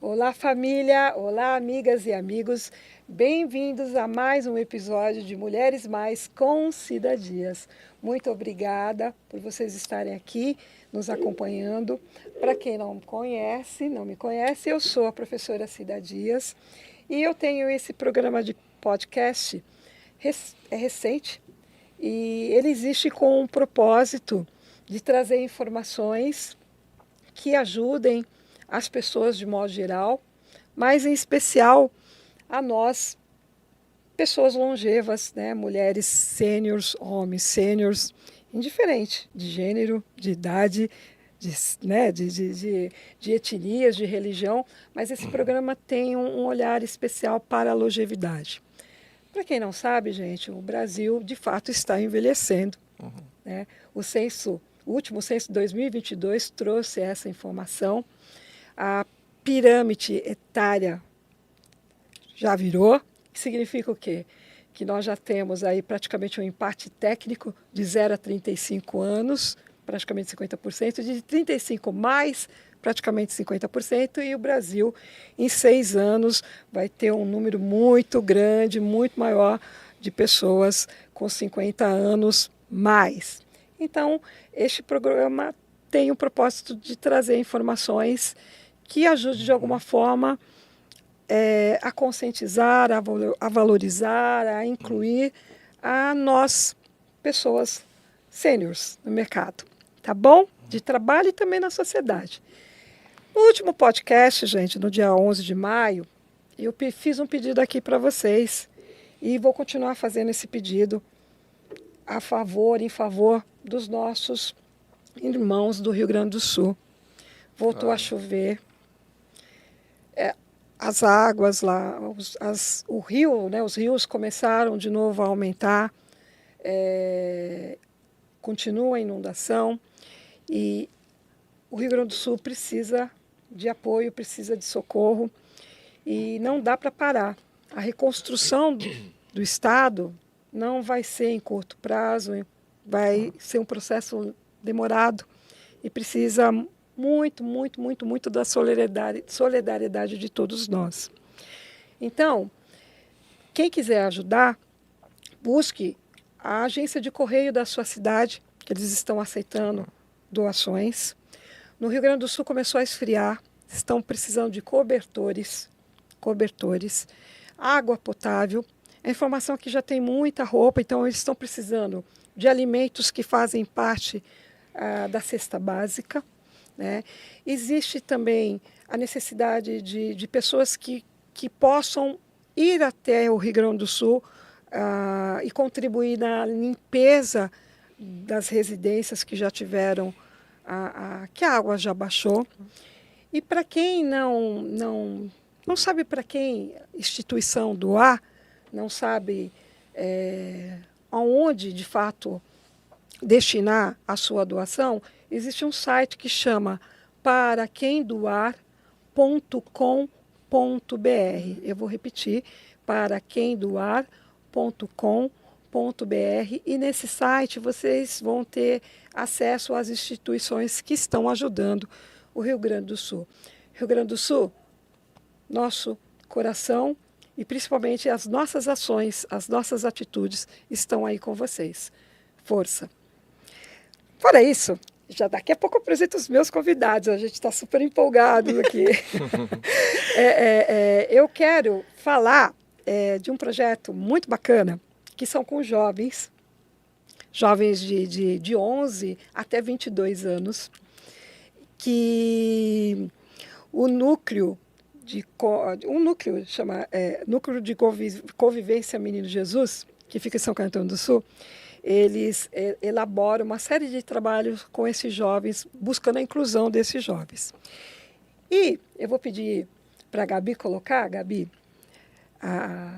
Olá, família! Olá, amigas e amigos! Bem-vindos a mais um episódio de Mulheres Mais com Cida Dias. Muito obrigada por vocês estarem aqui nos acompanhando. Para quem não me conhece, eu sou a professora Cida Dias e eu tenho esse programa de podcast recente e ele existe com o propósito de trazer informações que ajudem as pessoas de modo geral, mas em especial a nós, pessoas longevas, né? Mulheres sêniores, homens sêniores, indiferente de gênero, de idade, de etnias, de religião, mas esse programa tem um olhar especial para a longevidade. Para quem não sabe, gente, o Brasil de fato está envelhecendo. Né? O último censo de 2022 trouxe essa informação. A pirâmide etária já virou, que significa o quê? Que nós já temos aí praticamente um empate técnico de 0 a 35 anos, praticamente 50%, de 35 mais praticamente 50%, e o Brasil, em 6 anos, vai ter um número muito grande, muito maior de pessoas com 50 anos mais. Então, este programa tem o propósito de trazer informações que ajude de alguma forma a conscientizar, a valorizar, a incluir a nós, pessoas sêniores no mercado, tá bom? De trabalho e também na sociedade. No último podcast, gente, no dia 11 de maio, eu fiz um pedido aqui para vocês e vou continuar fazendo esse pedido em favor dos nossos irmãos do Rio Grande do Sul. Voltou a chover. As águas lá, o rio, né, os rios começaram de novo a aumentar, continua a inundação e o Rio Grande do Sul precisa de apoio, precisa de socorro e não dá para parar. A reconstrução do Estado não vai ser em curto prazo, vai ser um processo demorado e precisa muito da solidariedade de todos nós. Então, quem quiser ajudar, busque a agência de correio da sua cidade, que eles estão aceitando doações. No Rio Grande do Sul começou a esfriar, estão precisando de cobertores, água potável. A informação aqui já tem muita roupa, então eles estão precisando de alimentos que fazem parte da cesta básica. Né? Existe também a necessidade de pessoas que possam ir até o Rio Grande do Sul e contribuir na limpeza das residências que já tiveram, que a água já baixou. E para quem não sabe para quem instituição doar, não sabe aonde de fato destinar a sua doação, existe um site que chama paraquemdoar.com.br. Eu vou repetir, paraquemdoar.com.br, e nesse site vocês vão ter acesso às instituições que estão ajudando o Rio Grande do Sul. Rio Grande do Sul, nosso coração e principalmente as nossas ações, as nossas atitudes estão aí com vocês. Força! Fora isso, já daqui a pouco eu apresento os meus convidados, a gente está super empolgado aqui. Eu quero falar de um projeto muito bacana, que são com jovens de 11 até 22 anos, que o núcleo chama Núcleo de Convivência Menino Jesus, que fica em São Caetano do Sul. Eles elaboram uma série de trabalhos com esses jovens, buscando a inclusão desses jovens. E eu vou pedir para a Gabi colocar,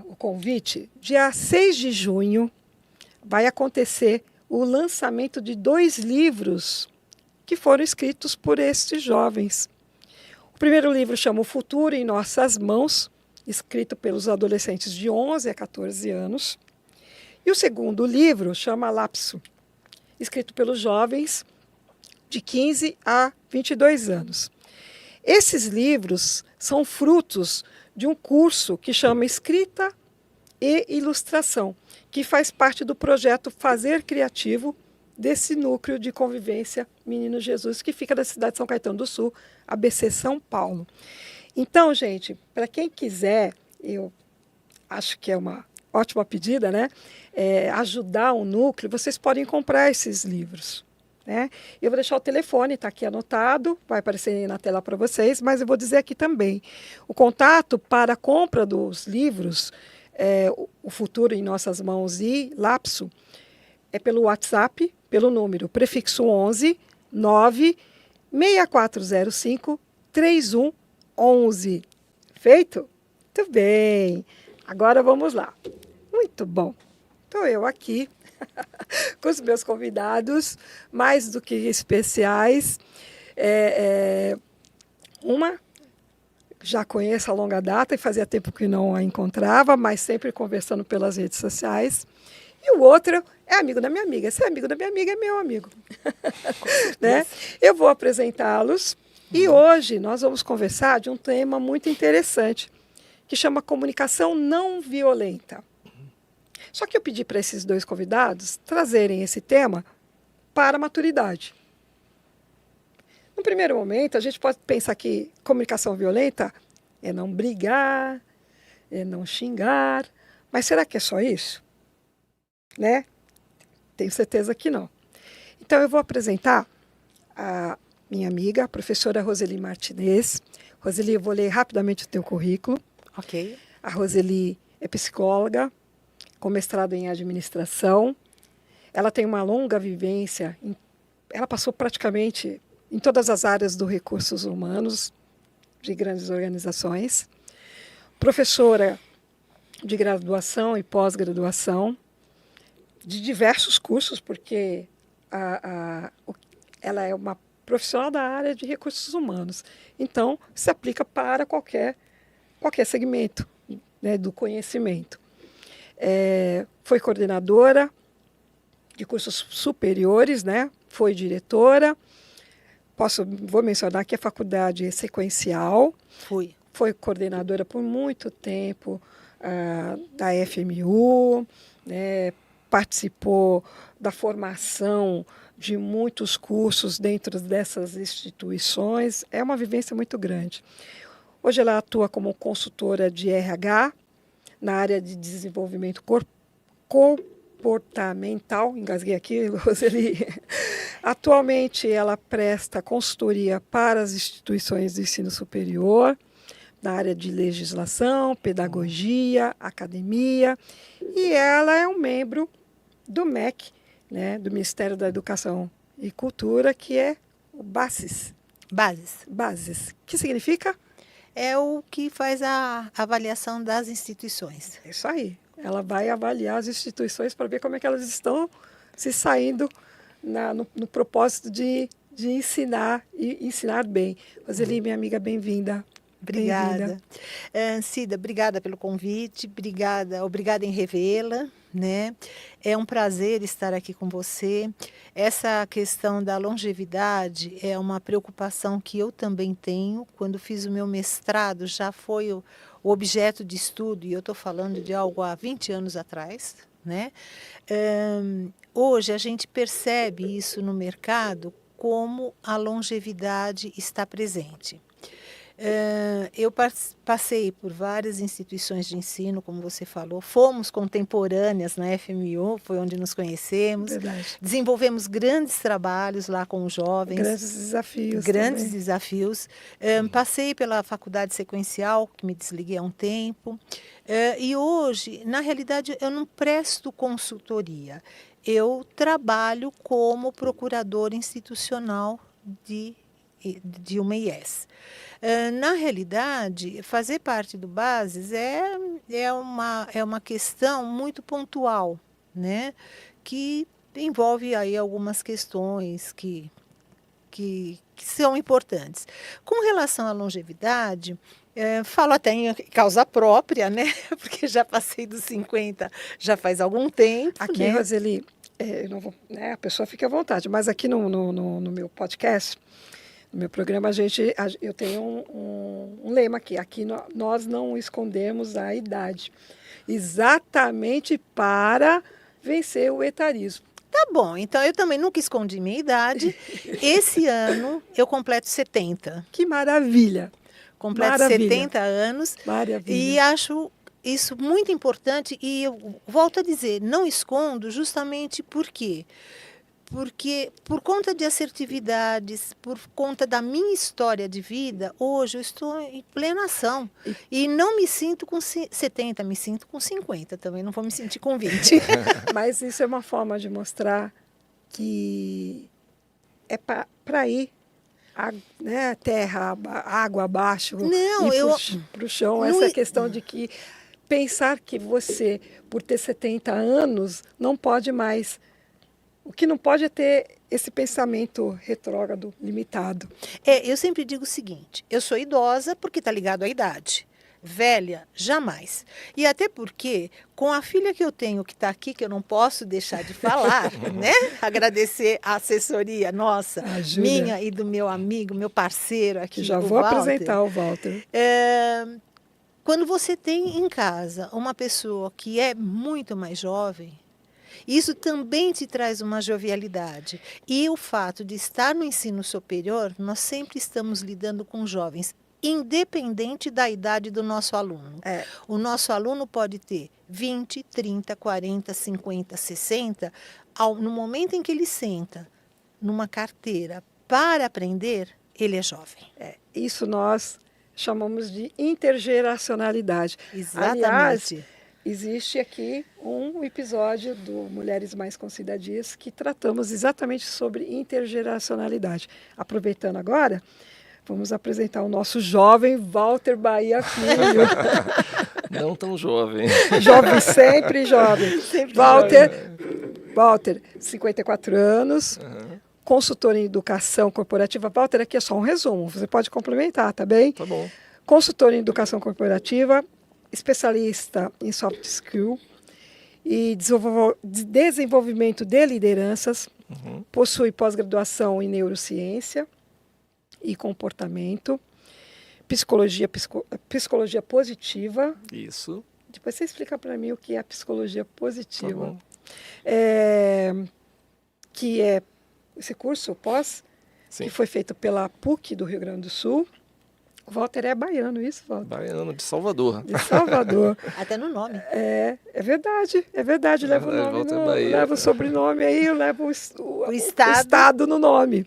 o convite. Dia 6 de junho vai acontecer o lançamento de 2 livros que foram escritos por esses jovens. O primeiro livro chama O Futuro em Nossas Mãos, escrito pelos adolescentes de 11 a 14 anos. E o segundo livro chama Lapso, escrito pelos jovens de 15 a 22 anos. Esses livros são frutos de um curso que chama Escrita e Ilustração, que faz parte do projeto Fazer Criativo, desse núcleo de convivência Menino Jesus, que fica da cidade de São Caetano do Sul, ABC São Paulo. Então, gente, para quem quiser, eu acho que é uma ótima pedida, né? Ajudar o núcleo, vocês podem comprar esses livros. Né? Eu vou deixar o telefone, está aqui anotado, vai aparecer na tela para vocês, mas eu vou dizer aqui também. O contato para a compra dos livros, O Futuro em Nossas Mãos e Lapso, é pelo WhatsApp, pelo número prefixo 11 9 6405 3111. Feito? Muito bem. Agora vamos lá. Muito bom. Estou eu aqui com os meus convidados, mais do que especiais. Uma já conheço a longa data e fazia tempo que não a encontrava, mas sempre conversando pelas redes sociais. E o outro é amigo da minha amiga. Se é amigo da minha amiga, é meu amigo. Né? Eu vou apresentá-los e hoje nós vamos conversar de um tema muito interessante, que chama comunicação não violenta. Só que eu pedi para esses dois convidados trazerem esse tema para a maturidade. No primeiro momento, a gente pode pensar que comunicação violenta é não brigar, é não xingar, mas será que é só isso? Né? Tenho certeza que não. Então, eu vou apresentar a minha amiga, a professora Roseli Martinez. Roseli, eu vou ler rapidamente o teu currículo. Ok. A Roseli é psicóloga, com mestrado em administração. Ela tem uma longa vivência, ela passou praticamente em todas as áreas dos recursos humanos de grandes organizações. Professora de graduação e pós-graduação, de diversos cursos, porque ela é uma profissional da área de recursos humanos. Então, se aplica para qualquer segmento, né, do conhecimento. Foi coordenadora de cursos superiores, né? Foi diretora. Vou mencionar que a faculdade é sequencial. Foi coordenadora por muito tempo da FMU, né? Participou da formação de muitos cursos dentro dessas instituições. É uma vivência muito grande. Hoje ela atua como consultora de RH, na área de desenvolvimento comportamental, engasguei aqui, Roseli. Atualmente, ela presta consultoria para as instituições de ensino superior, na área de legislação, pedagogia, academia, e ela é um membro do MEC, né, do Ministério da Educação e Cultura, que é o BASES. BASES. Que significa? É o que faz a avaliação das instituições. É isso aí. Ela vai avaliar as instituições para ver como é que elas estão se saindo no propósito de ensinar e ensinar bem. Roseli, minha amiga, bem-vinda. Obrigada. Cida, obrigada pelo convite, obrigada em revê-la, né? É um prazer estar aqui com você. Essa questão da longevidade é uma preocupação que eu também tenho. Quando fiz o meu mestrado, já foi o objeto de estudo, e eu estou falando de algo há 20 anos atrás, né? Hoje a gente percebe isso no mercado, como a longevidade está presente. Eu passei por várias instituições de ensino, como você falou, fomos contemporâneas na FMU, foi onde nos conhecemos. Verdade. Desenvolvemos grandes trabalhos lá com os jovens. Grandes desafios. Grandes desafios. Passei pela faculdade sequencial, que me desliguei há um tempo. E hoje, na realidade, eu não presto consultoria. Eu trabalho como procurador institucional de uma IES. Na realidade, fazer parte do BASES é uma questão muito pontual, né? Que envolve aí algumas questões que são importantes. Com relação à longevidade, falo até em causa própria, né? Porque já passei dos 50 já faz algum tempo. Aqui, né? Roseli, eu não vou, né, a pessoa fica à vontade, mas aqui no meu podcast, No meu programa, eu tenho um lema aqui. Aqui nós não escondemos a idade. Exatamente para vencer o etarismo. Tá bom, então eu também nunca escondi minha idade. Esse ano eu completo 70. Que maravilha! Completo Maravilha. 70 anos. Maravilha. E acho isso muito importante. E eu volto a dizer, não escondo justamente por quê? Porque por conta de assertividades, por conta da minha história de vida, hoje eu estou em plena ação. E não me sinto com 70, me sinto com 50 também, não vou me sentir com 20. Mas isso é uma forma de mostrar que é para ir né, terra, água abaixo, Não, ir para o chão. não Essa i- questão de que pensar que você, por ter 70 anos, não pode mais. O que não pode é ter esse pensamento retrógrado, limitado. eu sempre digo o seguinte, eu sou idosa porque está ligado à idade. Velha, jamais. E até porque, com a filha que eu tenho que está aqui, que eu não posso deixar de falar, né? Agradecer a assessoria nossa, A Júlia. minha e do meu amigo, meu parceiro aqui, Que já o vou Walter. apresentar o Walter. Quando você tem em casa uma pessoa que é muito mais jovem, isso também te traz uma jovialidade. E o fato de estar no ensino superior, nós sempre estamos lidando com jovens, independente da idade do nosso aluno. O nosso aluno pode ter 20, 30, 40, 50, 60. No momento em que ele senta numa carteira para aprender, ele é jovem. Isso nós chamamos de intergeracionalidade. Exatamente. Aliás, existe aqui um episódio do Mulheres Mais Concidadias que tratamos exatamente sobre intergeracionalidade. Aproveitando agora, vamos apresentar o nosso jovem Walter Bahia Filho. Não tão jovem. Jovem, sempre jovem. Sempre Walter, 54 anos, consultor em educação corporativa. Walter, aqui é só um resumo, você pode complementar, tá bem? Tá bom. Consultor em educação corporativa, especialista em soft skill e desenvolvimento de lideranças, possui pós-graduação em neurociência e comportamento, psicologia positiva. Isso. Depois você explica para mim o que é a psicologia Tá positiva. bom. Que é esse curso pós, Sim. que foi feito pela PUC do Rio Grande do Sul. O Walter é baiano, isso, Walter? Baiano de Salvador. De Salvador. Até no nome. É verdade. Leva o nome, Walter Bahia. leva o sobrenome aí, leva o estado. estado no nome.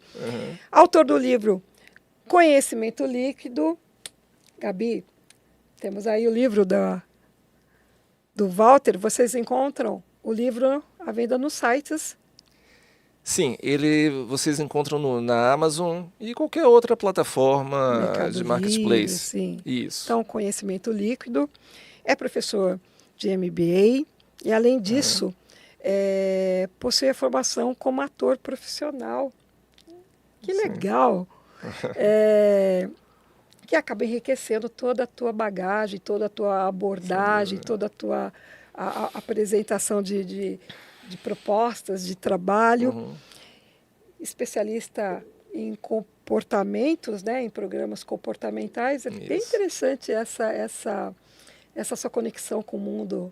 Autor do livro Conhecimento Líquido. Gabi, temos aí o livro do Walter. Vocês encontram o livro à venda nos sites. Sim, vocês encontram na Amazon e qualquer outra plataforma Mercado de Livre, marketplace. sim. Isso. Então, conhecimento líquido. É professor de MBA e, além disso, possui a formação como ator profissional. Que legal! Que acaba enriquecendo toda a tua bagagem, toda a tua abordagem, toda a tua apresentação de propostas de trabalho. Especialista em comportamentos, né, em programas comportamentais. É bem interessante essa sua conexão com o mundo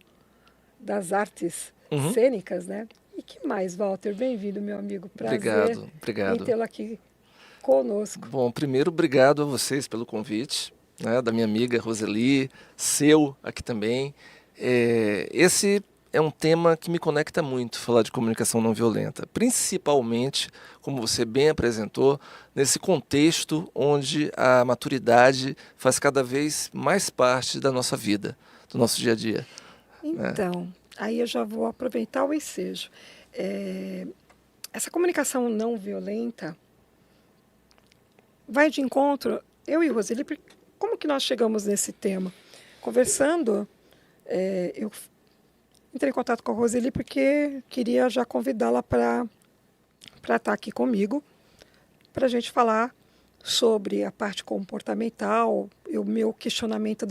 das artes cênicas, né? E que mais, Walter? Bem-vindo, meu amigo. Prazer Obrigado. em tê-lo aqui conosco. Bom, primeiro, obrigado a vocês pelo convite, né, da minha amiga Roseli, seu aqui também. Esse é um tema que me conecta muito, falar de comunicação não violenta, principalmente, como você bem apresentou, nesse contexto onde a maturidade faz cada vez mais parte da nossa vida, do nosso dia a dia. Então, aí eu já vou aproveitar o ensejo. Essa comunicação não violenta vai de encontro, eu e Roseli, como que nós chegamos nesse tema? Conversando, eu entrei em contato com a Roseli porque queria já convidá-la para estar aqui comigo, para a gente falar sobre a parte comportamental, o meu questionamento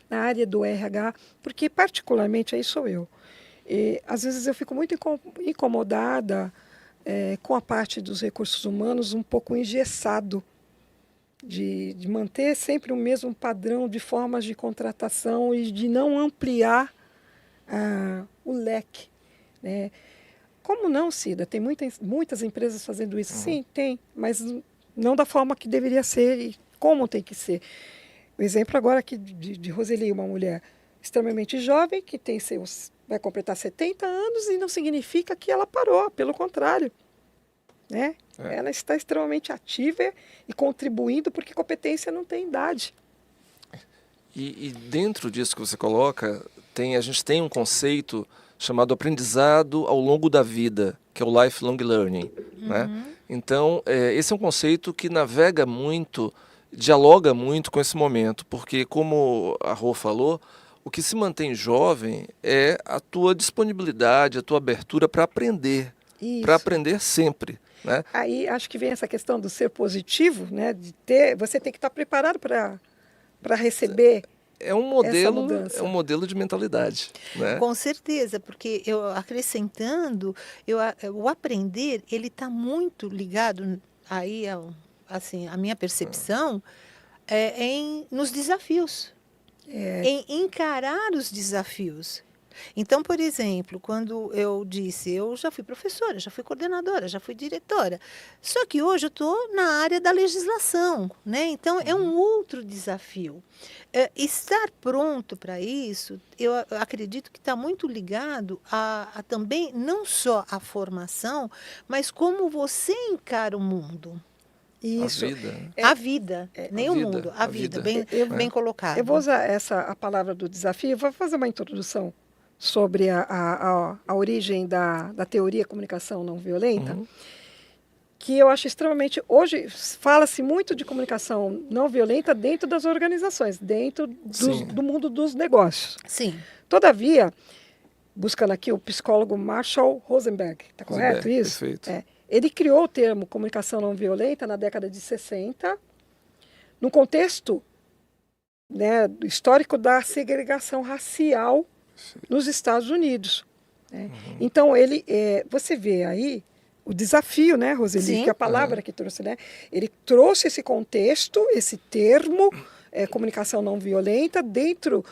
na área do RH, porque particularmente aí sou eu. E, às vezes eu fico muito incomodada com a parte dos recursos humanos, um pouco engessado, de manter sempre o mesmo padrão de formas de contratação e de não ampliar o leque, né? Como não, Cida? Tem muitas empresas fazendo isso? Sim, tem, mas não da forma que deveria ser e como tem que ser. O exemplo agora aqui de Roseli, uma mulher extremamente jovem, que vai completar 70 anos e não significa que ela parou, pelo contrário, né? Ela está extremamente ativa e contribuindo, porque competência não tem idade. E dentro disso que você coloca, a gente tem um conceito chamado aprendizado ao longo da vida, que é o lifelong learning, né? Então, esse é um conceito que navega muito, dialoga muito com esse momento, porque, como a Rô falou, o que se mantém jovem é a tua disponibilidade, a tua abertura para aprender sempre, né? Aí acho que vem essa questão do ser positivo, né? Você tem que estar preparado para receber essa mudança. É um modelo de mentalidade, né? Com certeza, porque acrescentando, o aprender, ele está muito ligado aí, assim, a minha percepção nos desafios, em encarar os desafios. Então, por exemplo, quando eu disse, eu já fui professora, já fui coordenadora, já fui diretora, só que hoje eu estou na área da legislação, né? Então, é um outro desafio. Estar pronto para isso, eu acredito que está muito ligado a também, não só a formação, mas como você encara o mundo. Isso. A vida. Nem o mundo, a vida. Bem colocado. Eu vou usar a palavra do desafio, vou fazer uma introdução sobre a origem da teoria comunicação não violenta, que eu acho extremamente... Hoje fala-se muito de comunicação não violenta dentro das organizações, dentro do mundo dos negócios. Sim. Todavia, buscando aqui o psicólogo Marshall Rosenberg, está correto isso? Perfeito. Ele criou o termo comunicação não violenta na década de 60, no contexto, né, histórico da segregação racial nos Estados Unidos, né? Então, você vê aí o desafio, né, Roseli, Sim. que é a palavra que trouxe, né? Ele trouxe esse contexto, esse termo, comunicação não violenta, dentro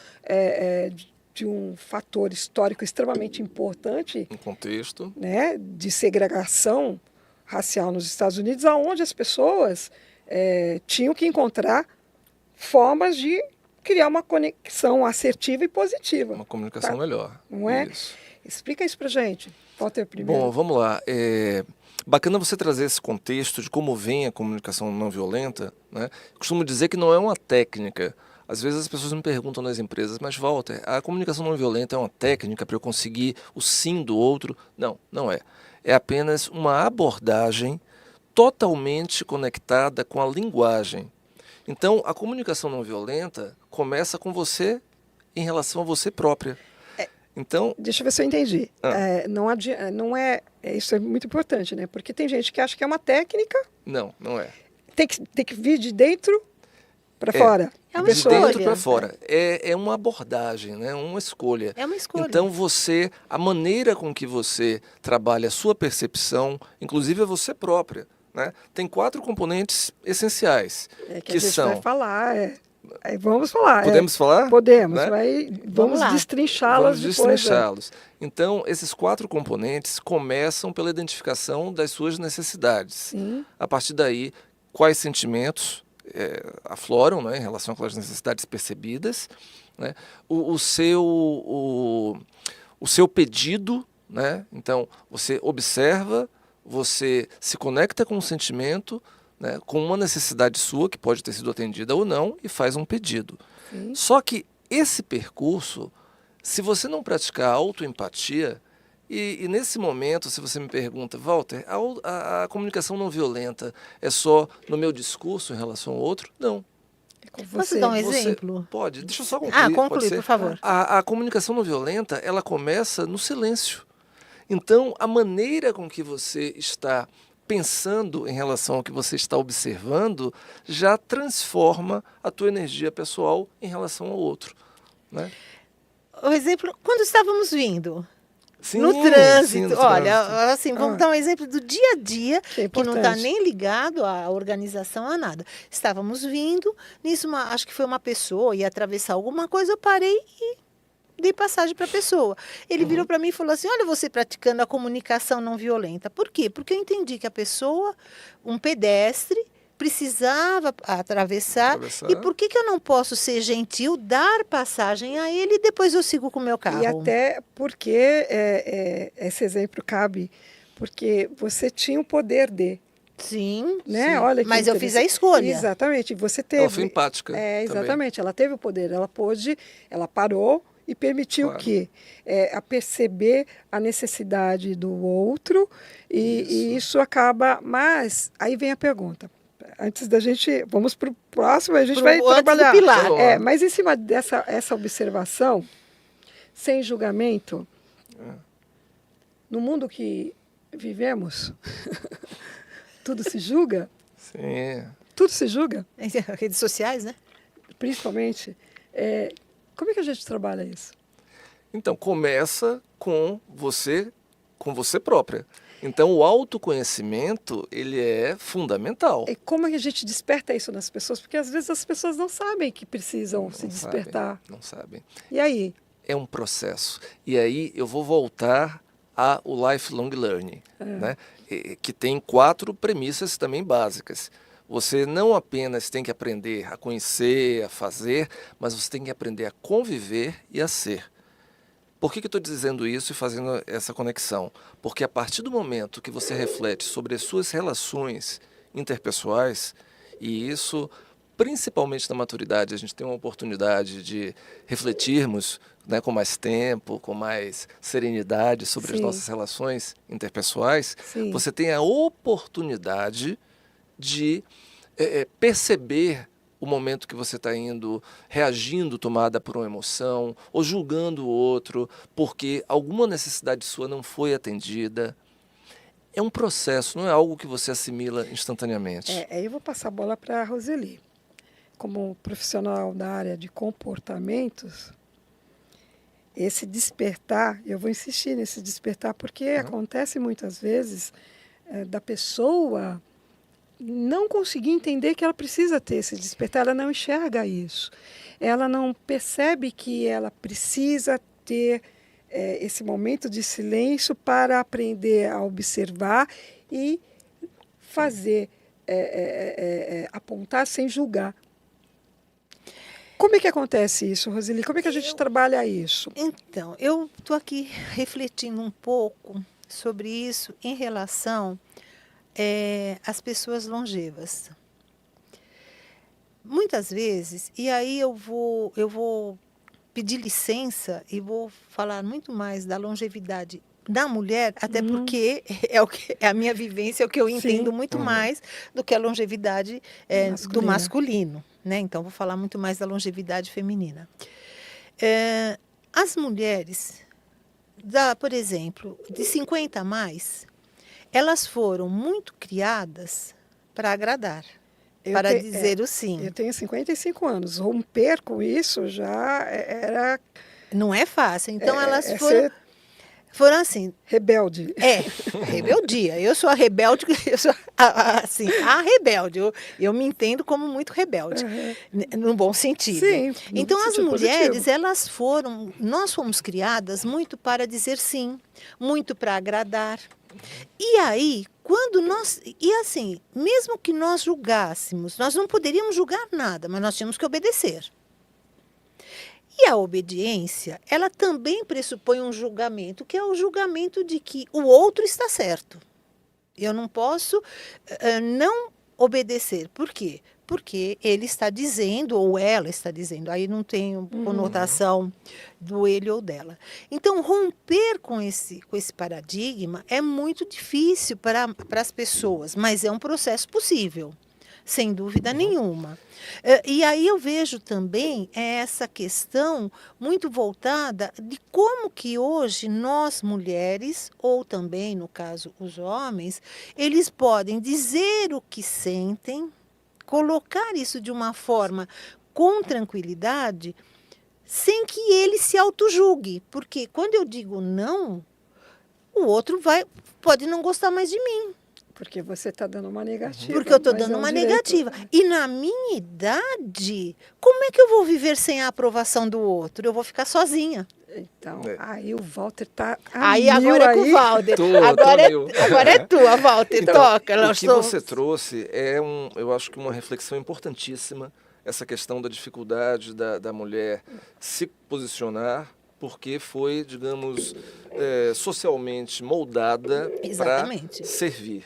de um fator histórico extremamente importante, Um contexto, né, de segregação racial nos Estados Unidos, onde as pessoas tinham que encontrar formas de criar uma conexão assertiva e positiva. uma comunicação melhor. Não é? Isso. Explica isso pra gente, Walter, primeiro. Bom, vamos lá. Bacana você trazer esse contexto de como vem a comunicação não violenta, né? Costumo dizer que não é uma técnica. Às vezes as pessoas me perguntam nas empresas, mas Walter, a comunicação não violenta é uma técnica para eu conseguir o sim do outro? Não, não é. É apenas uma abordagem totalmente conectada com a linguagem. Então, a comunicação não violenta começa com você em relação a você própria. Então, deixa eu ver se eu entendi. Isso é muito importante, né? Porque tem gente que acha que é uma técnica. Não é. Tem que vir de dentro para fora. É uma De escolha. dentro para fora. É uma abordagem, né? Uma escolha. É uma escolha. Então a maneira com que você trabalha a sua percepção, inclusive a você própria, né? Tem 4 componentes essenciais. Que a gente vai falar. Vamos falar. Podemos falar? Podemos, né? Vamos destrinchá-las depois. Vamos destrinchá-los. Então, esses 4 componentes começam pela identificação das suas necessidades. Sim. A partir daí, quais sentimentos afloram, né, em relação àquelas necessidades percebidas, né? O seu pedido, né? Então, você observa, você se conecta com um sentimento, né, com uma necessidade sua, que pode ter sido atendida ou não, e faz um pedido. Sim. Só que esse percurso, se você não praticar autoempatia, e nesse momento, se você me pergunta, Walter, a comunicação não violenta é só no meu discurso em relação ao outro? Não. Posso dar um exemplo? Pode, deixa eu só concluir. Conclui, por favor. A comunicação não violenta, ela começa no silêncio. Então, a maneira com que você está pensando em relação ao que você está observando já transforma a tua energia pessoal em relação ao outro, né? O exemplo, quando estávamos vindo, Sim, no sim, trânsito. no Olha, trânsito. assim, vamos dar um exemplo do dia a dia, Que é que não está importante. nem ligado à organização, a nada. Estávamos vindo, nisso, acho que foi uma pessoa, ia atravessar alguma coisa, eu parei e dei passagem para a pessoa. Ele virou para mim e falou assim, olha você praticando a comunicação não violenta. Por quê? Porque eu entendi que a pessoa, um pedestre, precisava atravessar. E por que eu não posso ser gentil, dar passagem a ele e depois eu sigo com o meu carro? E até porque esse exemplo cabe, porque você tinha o poder de, Sim, né? sim. Olha que Mas eu fiz a interessante. escolha. Exatamente, você teve. Ela foi empática também. Exatamente, ela teve o poder, ela parou e permitiu Claro. que a perceber a necessidade do outro e isso acaba. Mas aí vem a pergunta. Antes da gente, vamos para o próximo, a gente vai Antes do trabalhar. pilar. Mas em cima essa observação, sem julgamento, no mundo que vivemos, tudo se julga, Sim. tudo se julga, Redes sociais, né? principalmente. Como é que a gente trabalha isso? Então, começa com você própria. Então, o autoconhecimento, ele é fundamental. E como é que a gente desperta isso nas pessoas? Porque às vezes as pessoas não sabem que precisam se despertar. Não sabem. E aí? É um processo. E aí eu vou voltar ao lifelong learning, né? Que tem 4 premissas também básicas. Você não apenas tem que aprender a conhecer, a fazer, mas você tem que aprender a conviver e a ser. Por que eu estou dizendo isso e fazendo essa conexão? Porque a partir do momento que você reflete sobre as suas relações interpessoais, e isso, principalmente na maturidade, a gente tem uma oportunidade de refletirmos, né, com mais tempo, com mais serenidade sobre as Sim. nossas relações interpessoais, Sim. você tem a oportunidade de perceber o momento que você está indo, reagindo, tomada por uma emoção, ou julgando o outro, porque alguma necessidade sua não foi atendida. É um processo, não é algo que você assimila instantaneamente. Aí eu vou passar a bola para a Roseli. Como profissional da área de comportamentos, esse despertar, eu vou insistir nesse despertar, porque acontece muitas vezes da pessoa não conseguir entender que ela precisa ter esse despertar, ela não enxerga isso. Ela não percebe que ela precisa ter esse momento de silêncio para aprender a observar e fazer, apontar sem julgar. Como é que acontece isso, Roseli? Como é que a gente trabalha isso? Então, eu estou aqui refletindo um pouco sobre isso em relação às pessoas longevas. Muitas vezes, e aí eu vou pedir licença e vou falar muito mais da longevidade da mulher, até porque é a minha vivência, é o que eu entendo muito mais do que a longevidade do masculino. Né? Então, vou falar muito mais da longevidade feminina. As mulheres, por exemplo, de 50 a mais, elas foram muito criadas para agradar, para dizer o sim. Eu tenho 55 anos. Romper com isso já era... Não é fácil. Então, elas foram assim... Rebelde. Rebeldia. Eu sou a rebelde, eu sou assim, a rebelde. Eu me entendo como muito rebelde, no bom sentido. Sim. Então, as mulheres, positivo. nós fomos criadas muito para dizer sim, muito para agradar. E aí, assim, mesmo que nós julgássemos, nós não poderíamos julgar nada, mas nós tínhamos que obedecer. E a obediência, ela também pressupõe um julgamento, que é o julgamento de que o outro está certo. Eu não posso não obedecer. Por quê? Porque ele está dizendo, ou ela está dizendo, aí não tem conotação do ele ou dela. Então, romper com esse paradigma é muito difícil para as pessoas, mas é um processo possível. Sem dúvida nenhuma. E aí eu vejo também essa questão muito voltada de como que hoje nós mulheres, ou também, no caso, os homens, eles podem dizer o que sentem, colocar isso de uma forma com tranquilidade, sem que ele se autojulgue. Porque quando eu digo não, o outro pode não gostar mais de mim, Porque você está dando uma negativa. porque eu estou mas é dando um uma direito. negativa. E na minha idade, como é que eu vou viver sem a aprovação do outro? Eu vou ficar sozinha. Então, É. aí o Walter está Aí agora é com o Walter. Tô mil. Agora é tua, Walter. Então, Toca. o Nós que somos- você trouxe é, eu acho que uma reflexão importantíssima, essa questão da dificuldade da mulher se posicionar, porque foi, digamos, socialmente moldada para Exatamente. servir.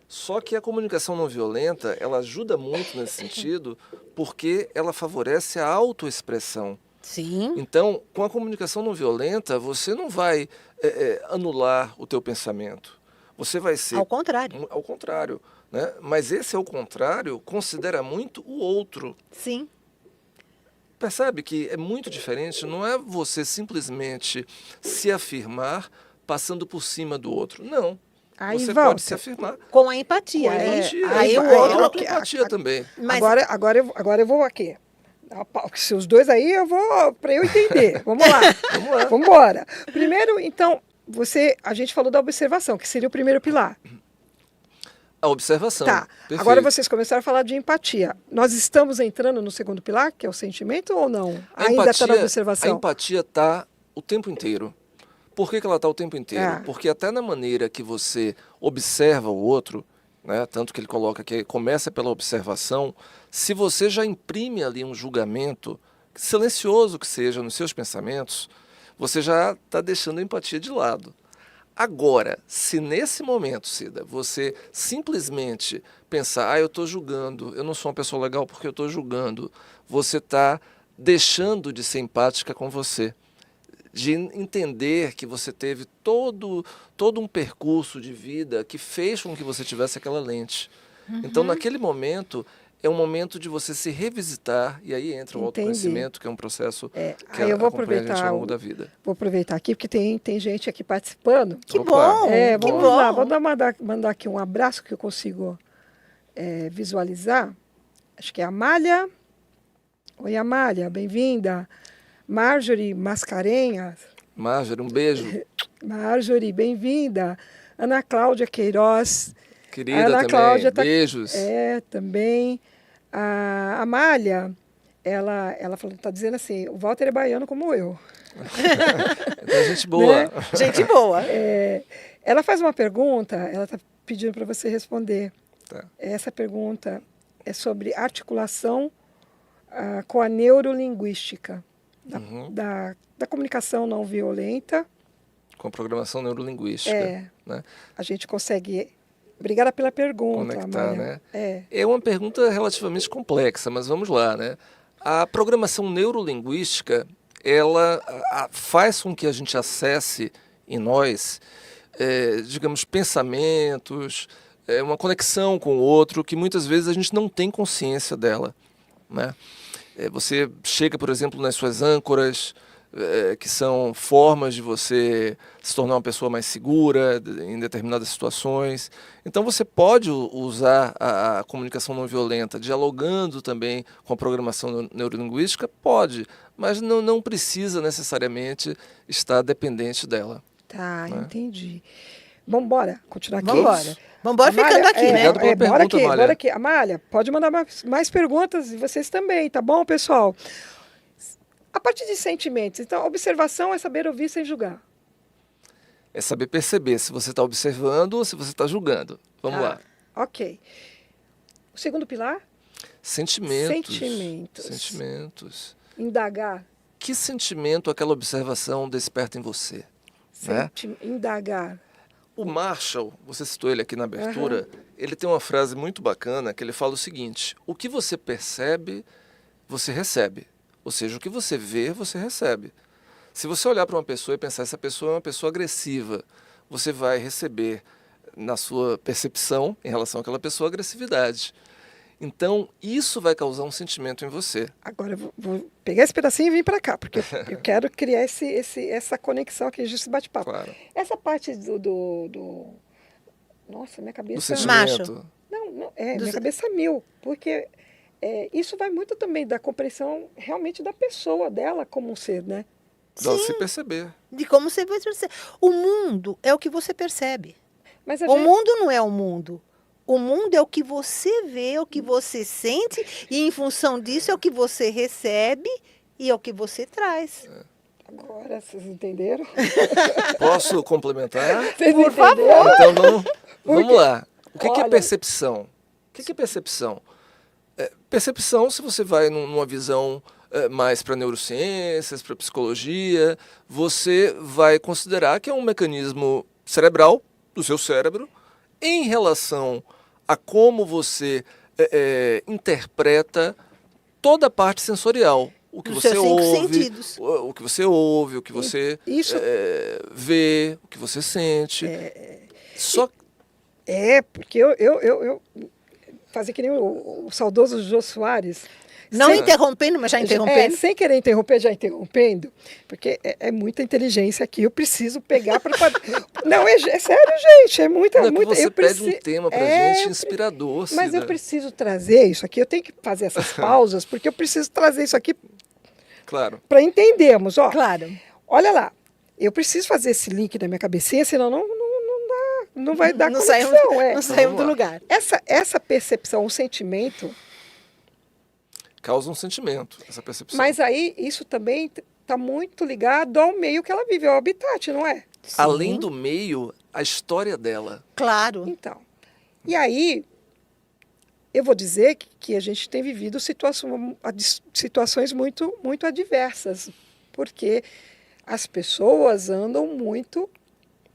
Só que a comunicação não violenta, ela ajuda muito nesse sentido, porque ela favorece a autoexpressão. Sim. Então, com a comunicação não violenta, você não vai anular o teu pensamento. Você vai ser Ao contrário. ao contrário, né? Mas esse ao contrário considera muito o outro. Sim. Percebe que é muito diferente, não é você simplesmente se afirmar passando por cima do outro. Não. Aí, Você Walter, pode se afirmar Com a empatia. com empatia. Aí o com outro. autoempatia também. Mas Agora eu vou aqui. Se os dois aí, eu vou para eu entender. Vamos lá. Vamos lá. Vamos embora. Primeiro, então, a gente falou da observação, que seria o primeiro pilar. A observação. Tá. Perfeito. Agora vocês começaram a falar de empatia. Nós estamos entrando no segundo pilar, que é o sentimento, ou não? Ainda está na A observação. empatia está o tempo inteiro. Por que ela está o tempo inteiro? É. Porque até na maneira que você observa o outro, né, tanto que ele coloca que começa pela observação, se você já imprime ali um julgamento, silencioso que seja, nos seus pensamentos, você já está deixando a empatia de lado. Agora, se nesse momento, Cida, você simplesmente pensar, eu estou julgando, eu não sou uma pessoa legal porque eu estou julgando, você está deixando de ser empática com você, de entender que você teve todo um percurso de vida que fez com que você tivesse aquela lente. Então, naquele momento, é um momento de você se revisitar, e aí entra o Entendi. autoconhecimento, que é um processo que Aí eu vou acompanha a gente aproveitar ao longo da vida. Vou aproveitar aqui, porque tem gente aqui participando. que Opa. bom. Vamos que lá, bom. vou mandar aqui um abraço que eu consigo visualizar. Acho que é a Amália. Oi, Amália, bem-vinda. Marjorie Mascarenhas. Marjorie, um beijo. Marjorie, bem-vinda. Ana Cláudia Queiroz. Querida Ana também, Cláudia tá- beijos. Também. A Amália, ela está dizendo assim, o Walter é baiano como eu. Então, gente boa. Né? Gente boa. Ela faz uma pergunta, ela está pedindo para você responder. Tá. Essa pergunta é sobre articulação com a neurolinguística da comunicação não violenta. Com a programação neurolinguística. Né? A gente consegue... Obrigada pela pergunta, Conectar, Amália. né? É uma pergunta relativamente complexa, mas vamos lá, né? A programação neurolinguística, ela faz com que a gente acesse em nós, digamos, pensamentos, uma conexão com o outro que muitas vezes a gente não tem consciência dela, né? Você chega, por exemplo, nas suas âncoras, que são formas de você se tornar uma pessoa mais segura em determinadas situações. Então você pode usar a comunicação não violenta dialogando também com a programação neurolinguística? Pode, mas não precisa necessariamente estar dependente dela. Tá, Né? entendi. Vamos embora, continuar aqui. Vamos embora ficando aqui, né? Obrigado pela bora pergunta, aqui, Amália. bora aqui. Amália, pode mandar mais perguntas e vocês também, tá bom, pessoal? A partir de sentimentos, então, observação é saber ouvir sem julgar. É saber perceber se você está observando ou se você está julgando. Vamos lá. Ok. O segundo pilar, Sentimentos. Sentimentos. Sentimentos. indagar. Que sentimento aquela observação desperta em você? Né? Indagar. O Marshall, você citou ele aqui na abertura, ele tem uma frase muito bacana que ele fala o seguinte: o que você percebe, você recebe. Ou seja, o que você vê, você recebe. Se você olhar para uma pessoa e pensar, essa pessoa é uma pessoa agressiva, você vai receber na sua percepção em relação àquela pessoa agressividade. Então, isso vai causar um sentimento em você. Agora eu vou pegar esse pedacinho e vir para cá, porque eu quero criar essa conexão aqui, esse bate-papo. Claro. Essa parte Nossa, minha Do cabeça... sentimento. Não, minha cabeça é mil, porque isso vai muito também da compreensão realmente da pessoa, dela como um ser, né? Dá Sim. se perceber. De como você vai perceber. O mundo é o que você percebe. Mas a O gente, mundo não é o mundo. O mundo é o que você vê, é o que você sente, e em função disso é o que você recebe e é o que você traz. agora, vocês entenderam? Posso complementar? Vocês Por entenderam? Então vamos lá. O que é Olha- percepção? O que é percepção? Percepção, se você vai numa visão mais para neurociências, para psicologia, você vai considerar que é um mecanismo cerebral do seu cérebro em relação a como você interpreta toda a parte sensorial. O que Dos você seus 5 ouve, sentidos. o que você ouve, o que você Isso- vê, o que você sente. Só Porque eu fazer que nem o saudoso Jô Soares. Não Sem- interrompendo, mas já interrompendo. sem querer interromper, já interrompendo, porque é muita inteligência aqui, eu preciso pegar para... Não, é sério, gente, é muita... não é que muita você eu pede preci- um tema pra É, gente inspirador, Mas eu Cida. preciso trazer isso aqui, eu tenho que fazer essas pausas, porque eu preciso trazer isso aqui Claro. para entendermos. Ó, Claro. olha lá, eu preciso fazer esse link na minha cabecinha, senão não vai dar Não conexão. saímos, é. não saímos do lá. lugar. Essa percepção, o sentimento, Causa um sentimento, essa percepção. mas aí isso também está muito ligado ao meio que ela vive, ao habitat, não é? Além Sim, do meio, a história dela. Claro. Então, e aí eu vou dizer que a gente tem vivido situações muito, muito adversas, porque as pessoas andam muito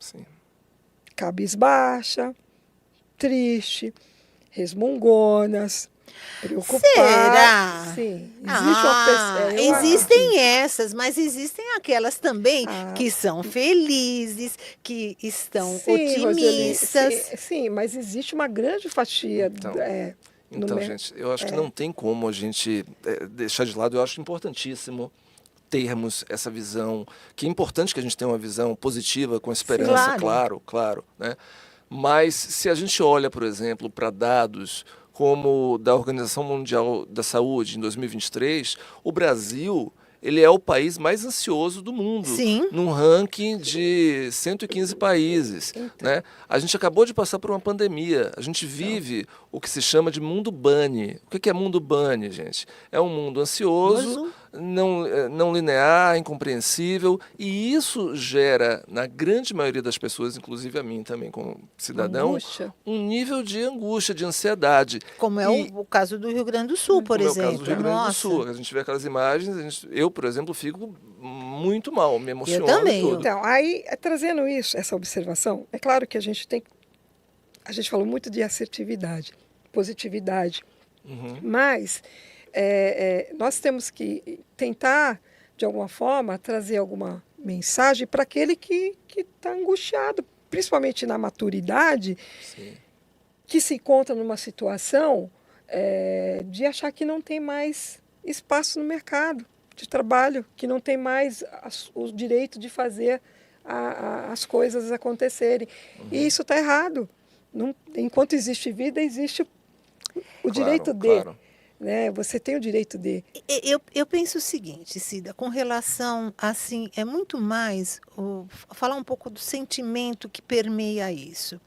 Sim. cabisbaixa, triste, resmungonas, preocupadas. Será? Sim, existe uma pessoa. Existem essas, mas existem aquelas também Ah. que são felizes, que estão Sim, Roseli, otimistas. sim, mas existe uma grande fatia. Então, no Então, mer- gente, eu acho que não tem como a gente deixar de lado. Eu acho importantíssimo termos essa visão, que é importante que a gente tenha uma visão positiva, com esperança, Claro. claro, né? Mas se a gente olha, por exemplo, para dados como da Organização Mundial da Saúde em 2023, o Brasil ele é o país mais ansioso do mundo, Sim. num ranking de 115 países. Né? A gente acabou de passar por uma pandemia, a gente vive o que se chama de mundo bunny. O que é mundo bunny, gente? É um mundo ansioso, não linear, incompreensível, e isso gera, na grande maioria das pessoas, inclusive a mim também como cidadão, Angústia. um nível de angústia, de ansiedade. Como é o caso do Rio Grande do Sul, por Como exemplo. é o caso do Rio Grande do Nossa. Sul. A gente vê aquelas imagens, eu, por exemplo, fico muito mal, me emociono também, e tudo. Então, aí, trazendo isso, essa observação, é claro que a gente falou muito de assertividade, positividade, mas nós temos que tentar, de alguma forma, trazer alguma mensagem para aquele que está angustiado, principalmente na maturidade, Sim. que se encontra numa situação de achar que não tem mais espaço no mercado de trabalho, que não tem mais o direito de fazer as coisas acontecerem. E isso está errado. Enquanto existe vida, existe o direito de. Claro. Né? Você tem o direito de. Eu penso o seguinte, Cida, com relação, assim, é muito mais falar um pouco do sentimento que permeia isso.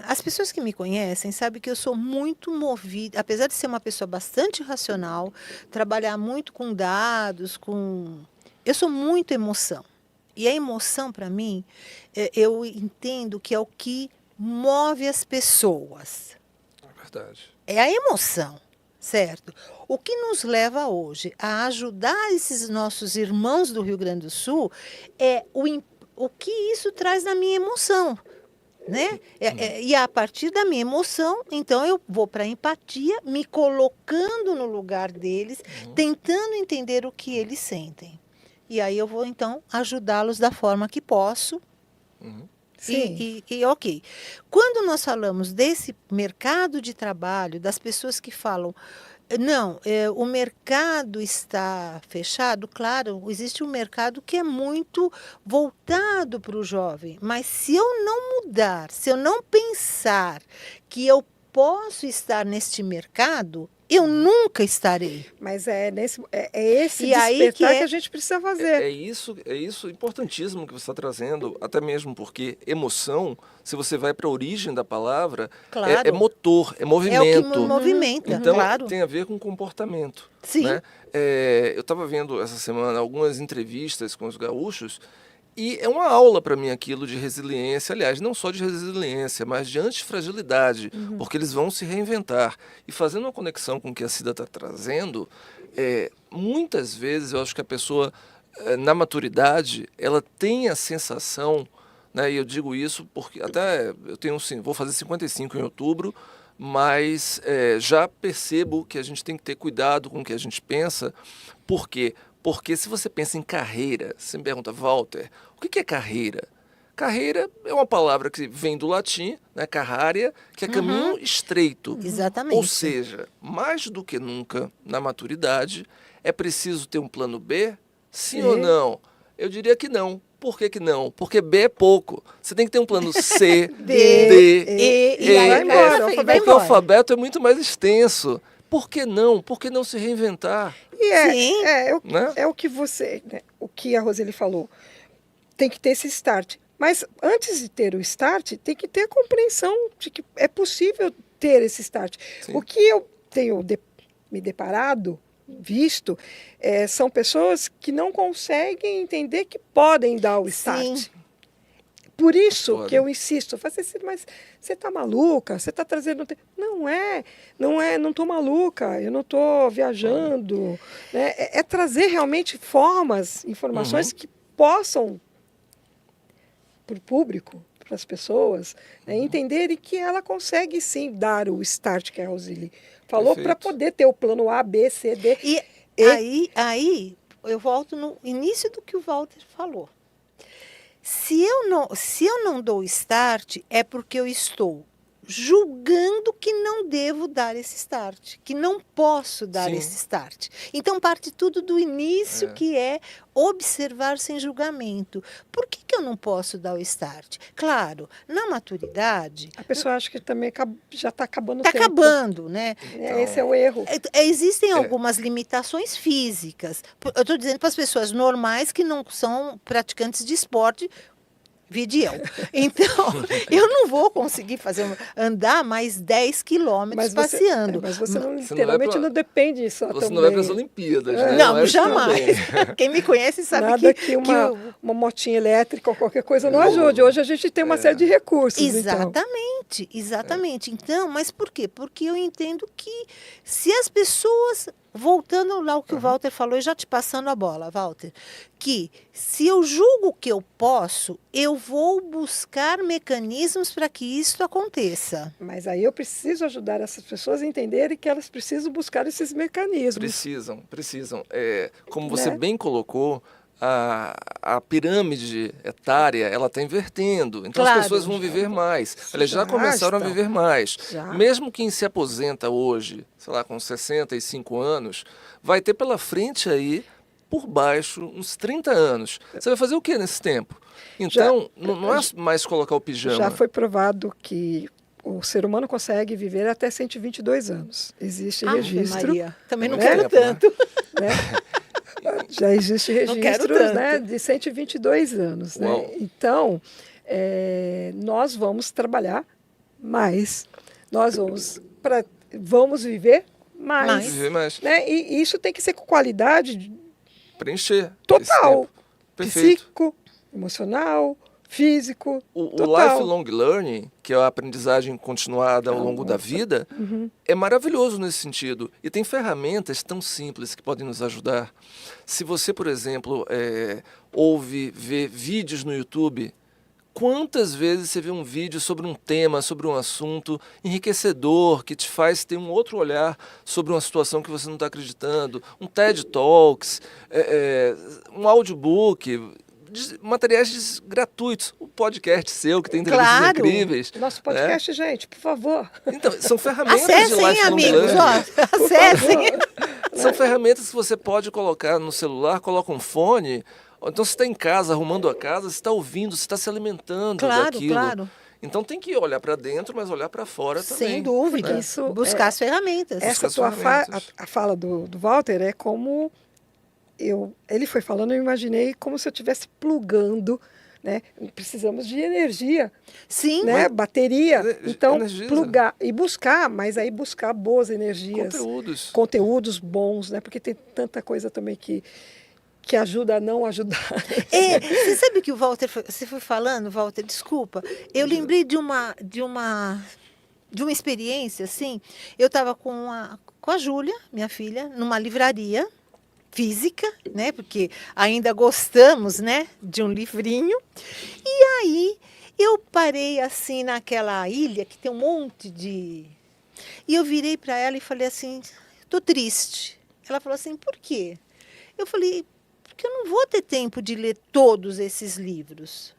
As pessoas que me conhecem sabem que eu sou muito movida, apesar de ser uma pessoa bastante racional, trabalhar muito com dados, eu sou muito emoção. E a emoção, para mim, eu entendo que é o que move as pessoas. É verdade. É a emoção, certo? O que nos leva hoje a ajudar esses nossos irmãos do Rio Grande do Sul é o que isso traz na minha emoção. Né? E a partir da minha emoção, então eu vou para a empatia, me colocando no lugar deles, tentando entender o que eles sentem. E aí eu vou, então, ajudá-los da forma que posso. Sim. E ok. Quando nós falamos desse mercado de trabalho, das pessoas que falam, não, o mercado está fechado, claro, existe um mercado que é muito voltado para o jovem, mas se eu não mudar, se eu não pensar que eu posso estar neste mercado, eu nunca estarei. Mas é esse E aí despertar que que a gente precisa fazer. É isso importantíssimo que você está trazendo, até mesmo porque emoção, se você vai para a origem da palavra, Claro. é motor, é É o que movimento. movimenta, Então, claro. tem a ver com comportamento. Sim. Né? Eu estava vendo essa semana algumas entrevistas com os gaúchos e é uma aula para mim aquilo de resiliência. Aliás, não só de resiliência, mas de antifragilidade, porque eles vão se reinventar. E fazendo uma conexão com o que a Cida está trazendo, muitas vezes eu acho que a pessoa, na maturidade, ela tem a sensação, né, e eu digo isso porque até eu tenho, vou fazer 55 em outubro, mas já percebo que a gente tem que ter cuidado com o que a gente pensa. Por quê? Porque se você pensa em carreira, você me pergunta, Walter, o que é carreira? Carreira é uma palavra que vem do latim, né, carraria, que é caminho estreito. Exatamente. Ou seja, mais do que nunca, na maturidade, é preciso ter um plano B? Sim ou não? Eu diria que não. Por que não? Porque B é pouco. Você tem que ter um plano C, D, E aí vai embora, vai porque o embora. alfabeto é muito mais extenso. Por que não? Por que não se reinventar? E Sim. Né? é o que você, né, o que a Roseli falou. Tem que ter esse start. Mas antes de ter o start, tem que ter a compreensão de que é possível ter esse start. Sim. O que eu tenho me deparado, visto, são pessoas que não conseguem entender que podem dar o start. Sim. Por isso Podem. que eu insisto, eu faço assim, mas você está maluca? Você está trazendo... não estou maluca, eu não estou viajando. Né? É trazer realmente formas, informações que possam, para o público, para as pessoas, né, entenderem que ela consegue sim dar o start que a Roseli falou para Perfeito. poder ter o plano A, B, C, D. E aí eu volto no início do que o Walter falou. Se eu não dou start, é porque eu estou julgando que não devo dar esse start, que não posso dar Sim. esse start. Então parte tudo do início, que é observar sem julgamento. Por que eu não posso dar o start? Claro, na maturidade, A pessoa acha que também já está acabando o está tempo. acabando, né? Esse é o erro. Existem algumas limitações físicas. Eu estou dizendo para as pessoas normais que não são praticantes de esporte, vide eu. Então, eu não vou conseguir andar mais 10 quilômetros passeando. Mas você não, Você não literalmente vai pra- não depende só Você também. não vai para as Olimpíadas, né? Não, é isso jamais. também. Quem me conhece sabe Nada que que uma motinha elétrica ou qualquer coisa não ajude. Hoje a gente tem uma série de recursos. Exatamente, exatamente. Então, mas por quê? Porque eu entendo que se as pessoas, voltando lá ao que o Walter falou, e já te passando a bola, Walter, que se eu julgo que eu posso, eu vou buscar mecanismos para que isso aconteça. Mas aí eu preciso ajudar essas pessoas a entenderem que elas precisam buscar esses mecanismos. Precisam. Como você Né? bem colocou, a pirâmide etária ela está invertendo. Então Claro. as pessoas vão viver mais. Elas já começaram a estão. viver mais. Já. Mesmo quem se aposenta hoje, sei lá, com 65 anos, vai ter pela frente aí, por baixo, uns 30 anos. Você vai fazer o que nesse tempo? Então, não é mais colocar o pijama. Já foi provado que o ser humano consegue viver até 122 anos. Existe Ave registro. Maria, também não Muito quero tempo, né? tanto. Né? Já existe Não quero registros, tanto. né, de 122 anos. Né? Uau. Então, nós vamos trabalhar mais. Nós vamos viver mais. Viver mais. Né? E isso tem que ser com qualidade Preencher. esse total. tempo. Perfeito. Psíquico, emocional, físico. O total. lifelong learning, que é a aprendizagem continuada ao longo da vida, é maravilhoso nesse sentido. E tem ferramentas tão simples que podem nos ajudar. Se você, por exemplo, vê vídeos no YouTube, quantas vezes você vê um vídeo sobre um tema, sobre um assunto enriquecedor, que te faz ter um outro olhar sobre uma situação que você não está acreditando, um TED Talks, um audiobook, materiais gratuitos, o podcast seu, que tem entrevistas Claro. incríveis. Nosso podcast, gente, por favor. Então, são ferramentas de Acessem, lifelong amigos, learning. ó, acessem. São ferramentas que você pode colocar no celular, coloca um fone, ou então você está em casa, arrumando a casa, você está ouvindo, você está se alimentando Claro, daquilo. claro. Então tem que olhar para dentro, mas olhar para fora também. Sem dúvida. né? Isso Buscar as ferramentas. Essa as tua ferramentas. a fala do Walter é como ele foi falando, eu imaginei como se eu estivesse plugando, né? Precisamos de energia, Sim, né? Bateria. Então, Energiza. plugar e buscar, mas aí buscar boas energias, conteúdos bons, né? Porque tem tanta coisa também que ajuda a não ajudar. Você sabe que o Walter, você foi falando, Walter, desculpa, eu lembrei de uma experiência, assim, eu estava com a Júlia, minha filha, numa livraria física, né, porque ainda gostamos, né, de um livrinho, e aí eu parei, assim, naquela ilha que tem um monte de... E eu virei para ela e falei assim, tô triste. Ela falou assim, por quê? Eu falei, porque eu não vou ter tempo de ler todos esses livros.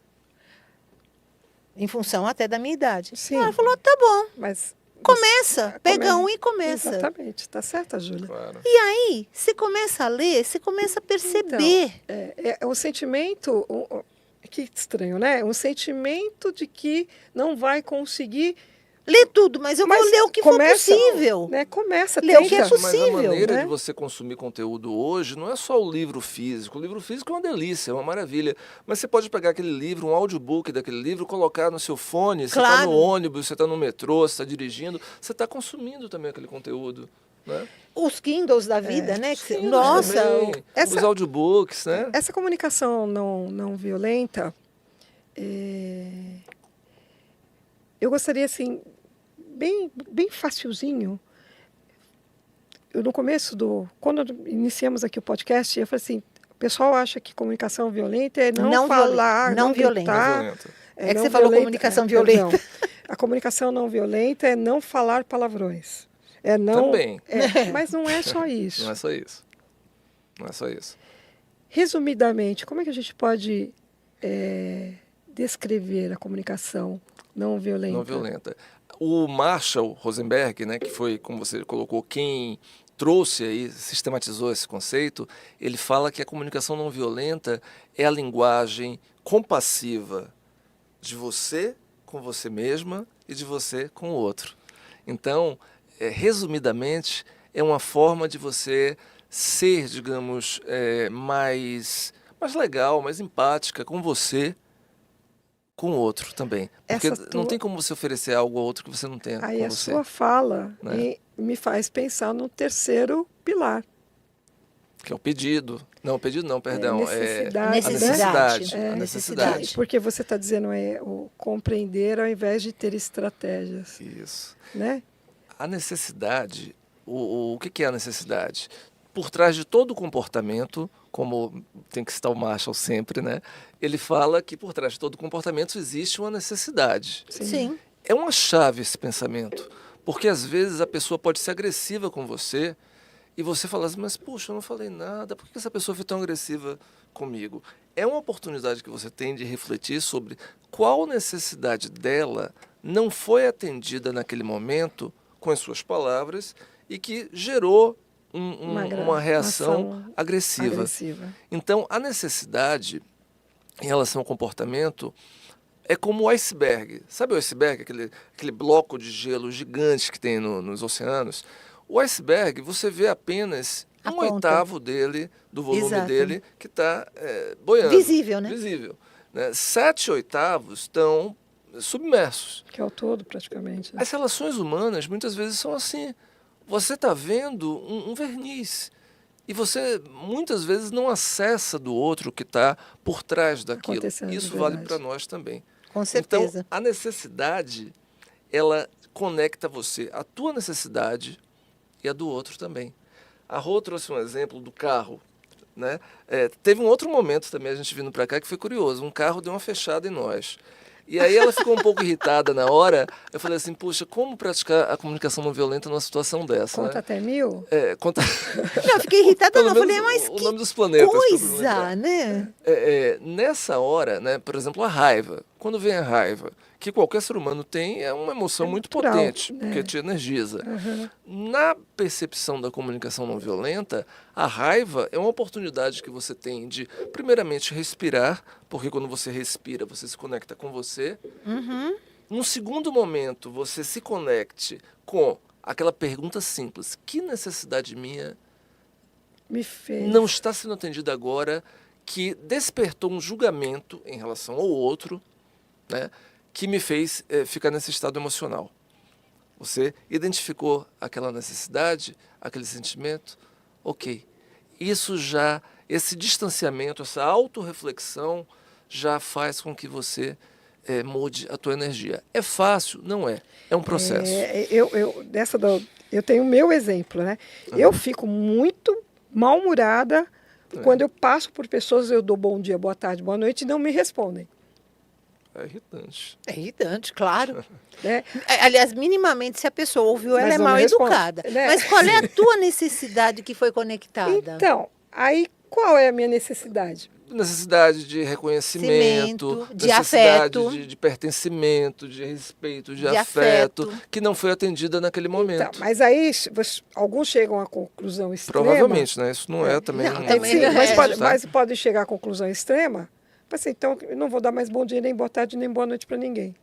Em função até da minha idade. Sim. Ela falou, tá bom, Mas começa, pega um e começa. Exatamente, está certa, Júlia. Claro. E aí, você começa a ler, você começa a perceber. É um sentimento, que estranho, né? Um sentimento de que não vai conseguir. Lê tudo, mas eu vou ler o que for possível. Né? Começa, Lê o que é tenta. Mas a possível, maneira né? de você consumir conteúdo hoje não é só o livro físico. O livro físico é uma delícia, é uma maravilha. Mas você pode pegar aquele livro, um audiobook daquele livro, colocar no seu fone, você está Claro. no ônibus, você está no metrô, você está dirigindo, você está consumindo também aquele conteúdo. Né? Os Kindles da vida, né? Que Sim, nossa, também, essa- os audiobooks, né? Essa comunicação não violenta, eu gostaria, assim, bem facilzinho. No começo quando iniciamos aqui o podcast, eu falei assim, o pessoal acha que comunicação violenta é não falar, não gritar. Violenta. É que não você falou violenta, comunicação violenta. perdão. A comunicação não violenta é não falar palavrões. É não, Também. mas não é só isso. Não é só isso. Não é só isso. Resumidamente, como é que a gente pode descrever a comunicação não violenta? Não violenta. O Marshall Rosenberg, né, que foi, como você colocou, quem trouxe aí, sistematizou esse conceito, ele fala que a comunicação não violenta é a linguagem compassiva de você com você mesma e de você com o outro. Então, resumidamente, é uma forma de você ser, digamos, mais legal, mais empática com você, com o outro também. Porque não tem como você oferecer algo ao outro que você não tenha Aí com a você. sua fala Né? me faz pensar no terceiro pilar. Que é o pedido. Não, o pedido não, perdão. Necessidade, A né? necessidade. É, A necessidade. Porque você está dizendo o compreender ao invés de ter estratégias. Isso. Né? A necessidade, o que é a necessidade? Por trás de todo o comportamento, como tem que estar o Marshall sempre, né? Ele fala que por trás de todo comportamento existe uma necessidade. Sim. É uma chave esse pensamento, porque às vezes a pessoa pode ser agressiva com você e você fala assim, mas puxa, eu não falei nada, por que essa pessoa foi tão agressiva comigo? É uma oportunidade que você tem de refletir sobre qual necessidade dela não foi atendida naquele momento com as suas palavras e que gerou uma reação agressiva. Então, a necessidade em relação ao comportamento é como o iceberg. Sabe o iceberg? Aquele bloco de gelo gigante que tem nos oceanos? O iceberg, você vê apenas um oitavo dele, do volume dele, que está boiando. Visível, né? Visível. Né? 7/8 estão submersos. Que é o todo, praticamente. Né? As relações humanas, muitas vezes, são assim. Você está vendo um verniz. E você, muitas vezes, não acessa do outro que está por trás daquilo. Isso vale para nós também. Com certeza. Então, a necessidade, ela conecta você, a tua necessidade e a do outro também. A Rô trouxe um exemplo do carro. Né? Teve um outro momento também, a gente vindo para cá, que foi curioso. Um carro deu uma fechada em nós. E aí ela ficou um pouco irritada na hora. Eu falei assim, puxa, como praticar a comunicação não violenta numa situação dessa? Conta até 1000? Conta... Não, eu fiquei irritada, não. Falei, mas o que nome dos planetas, coisa, né? Nessa hora, né, por exemplo, a raiva. Quando vem a raiva, que qualquer ser humano tem, é uma emoção muito natural, potente, né? porque te energiza. Uhum. Na percepção da comunicação não violenta, a raiva é uma oportunidade que você tem de, primeiramente, respirar, porque quando você respira, você se conecta com você. Uhum. Num segundo momento, você se conecte com aquela pergunta simples: que necessidade minha Me fez. não está sendo atendida agora, que despertou um julgamento em relação ao outro, né, que me fez ficar nesse estado emocional? Você identificou aquela necessidade, aquele sentimento? Ok. Isso já, esse distanciamento, essa autorreflexão já faz com que você mude a tua energia. É fácil? Não é. É um processo. Eu tenho o meu exemplo, né? Eu fico muito mal-humorada quando eu passo por pessoas, eu dou bom dia, boa tarde, boa noite e não me respondem. É irritante. É irritante, claro. Né? Aliás, minimamente, se a pessoa ouviu, ela Mas é não mal me responde, educada. né? Mas qual é a tua necessidade que foi conectada? Então, aí qual é a minha necessidade? Necessidade de reconhecimento, De necessidade afeto. de pertencimento, de respeito, de De afeto, afeto. que não foi atendida naquele momento. Então, mas aí alguns chegam à conclusão extrema. Provavelmente, né? Isso não é também... Não, também Sim, não é. mas pode chegar à conclusão extrema. Assim, então, eu não vou dar mais bom dia, nem boa tarde, nem boa noite para ninguém.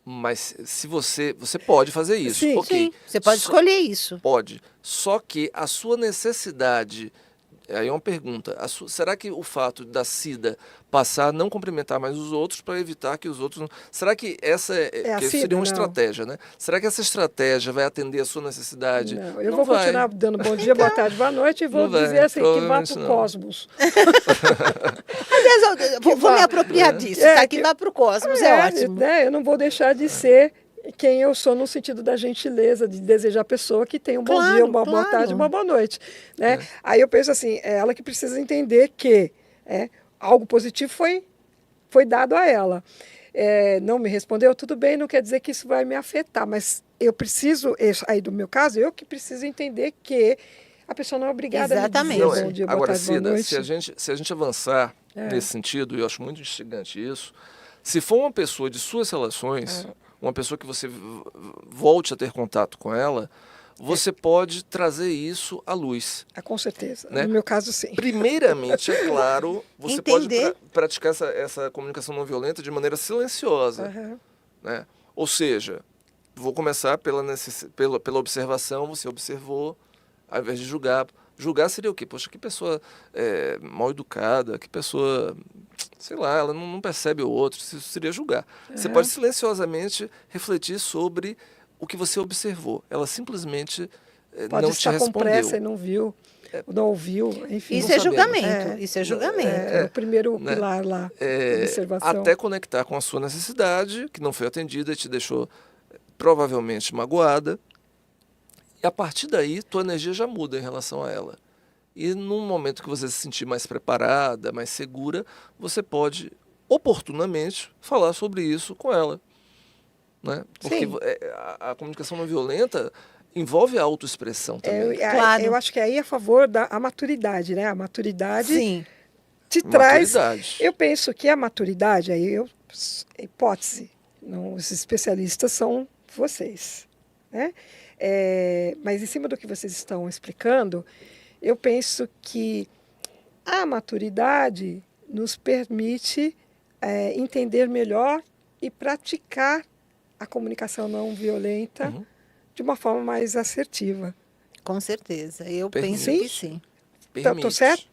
Mas se você pode fazer isso, Sim, ok. Sim, você pode Só- escolher isso. Pode. Só que a sua necessidade, aí é uma pergunta, será que o fato da Cida passar a não cumprimentar mais os outros para evitar que os outros... Será que essa É a que isso Cida? seria uma Não. estratégia, né? Será que essa estratégia vai atender a sua necessidade? Não, eu Não vou vai. continuar dando bom dia, boa tarde, boa noite e vou Não vai, dizer assim, que vá provavelmente para o não. cosmos. Aliás, eu vou me apropriar disso. Tá aqui vai para o cosmos, é ótimo. Né, eu não vou deixar de ser quem eu sou no sentido da gentileza, de desejar a pessoa que tenha um bom Claro, dia, uma boa claro. tarde, uma boa noite. Né? Aí eu penso assim, é ela que precisa entender que algo positivo foi dado a ela. Não me respondeu, tudo bem, não quer dizer que isso vai me afetar, mas eu preciso, aí do meu caso, eu que preciso entender que a pessoa não é obrigada Exatamente. a me Não dizer é. bom dia, boa Agora, tarde, boa Cida, noite. se a gente avançar nesse sentido, e eu acho muito instigante isso, se for uma pessoa de suas relações, uma pessoa que você volte a ter contato com ela, você pode trazer isso à luz. Com certeza. Né? No meu caso, sim. Primeiramente, é claro, você Entender. pode praticar essa comunicação não violenta de maneira silenciosa. Aham. Né? Ou seja, vou começar pela observação, você observou, ao invés de julgar. Julgar seria o quê? Poxa, que pessoa mal educada, que pessoa, sei lá, ela não percebe o outro, isso seria julgar. Você pode silenciosamente refletir sobre o que você observou. Ela simplesmente Pode não te estar com respondeu. pressa e não viu, não ouviu, enfim. Isso não é sabemos. julgamento. Isso é julgamento. O primeiro né? pilar lá, observação. Até conectar com a sua necessidade, que não foi atendida e te deixou provavelmente magoada. E a partir daí, tua energia já muda em relação a ela. E num momento que você se sentir mais preparada, mais segura, você pode, oportunamente, falar sobre isso com ela. Né? Porque Sim. a comunicação não violenta envolve a autoexpressão também. Claro. Eu acho que aí é a favor da maturidade, né? A maturidade Sim. te traz... Maturidade. Eu penso que a maturidade, hipótese, não, os especialistas são vocês, né? Mas em cima do que vocês estão explicando, eu penso que a maturidade nos permite entender melhor e praticar a comunicação não violenta de uma forma mais assertiva. Com certeza. Eu Permite. penso que sim. Permite. Tô certo?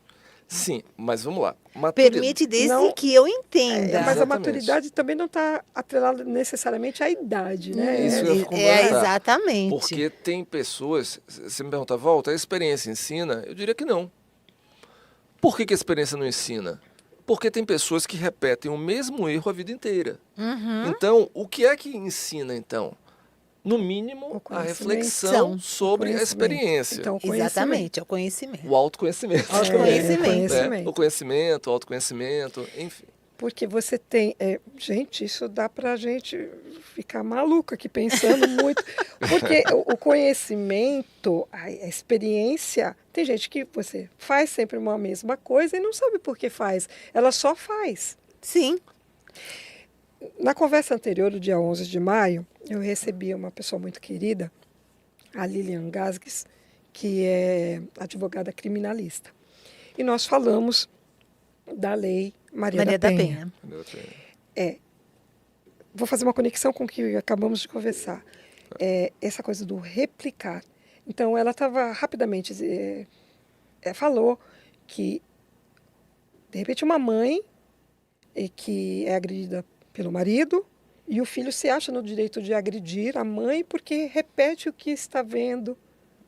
Sim, mas vamos lá. Permite desde Não- que eu entenda. Mas a Exatamente. maturidade também não está atrelada necessariamente à idade, né? Isso eu ia complementar. Exatamente. Porque tem pessoas, você me pergunta, Volta, a experiência ensina? Eu diria que não. Por que a experiência não ensina? Porque tem pessoas que repetem o mesmo erro a vida inteira. Então, o que é que ensina, então? No mínimo, O a conhecimento. reflexão sobre a Conhecimento. experiência. Então, o conhecimento. Exatamente, é o conhecimento. O autoconhecimento. Autoconhecimento. Né? O conhecimento, o autoconhecimento, enfim. Porque você tem... gente, isso dá para a gente ficar maluco aqui pensando muito. Porque o conhecimento, a experiência... Tem gente que você faz sempre uma mesma coisa e não sabe por que faz. Ela só faz. Sim. Na conversa anterior, do dia 11 de maio, eu recebi uma pessoa muito querida, a Lilian Gasgues, que é advogada criminalista. E nós falamos da lei Maria da Penha. vou fazer uma conexão com o que acabamos de conversar. Essa coisa do replicar. Então, ela estava rapidamente... falou que, de repente, uma mãe que é agredida pelo marido e o filho se acha no direito de agredir a mãe porque repete o que está vendo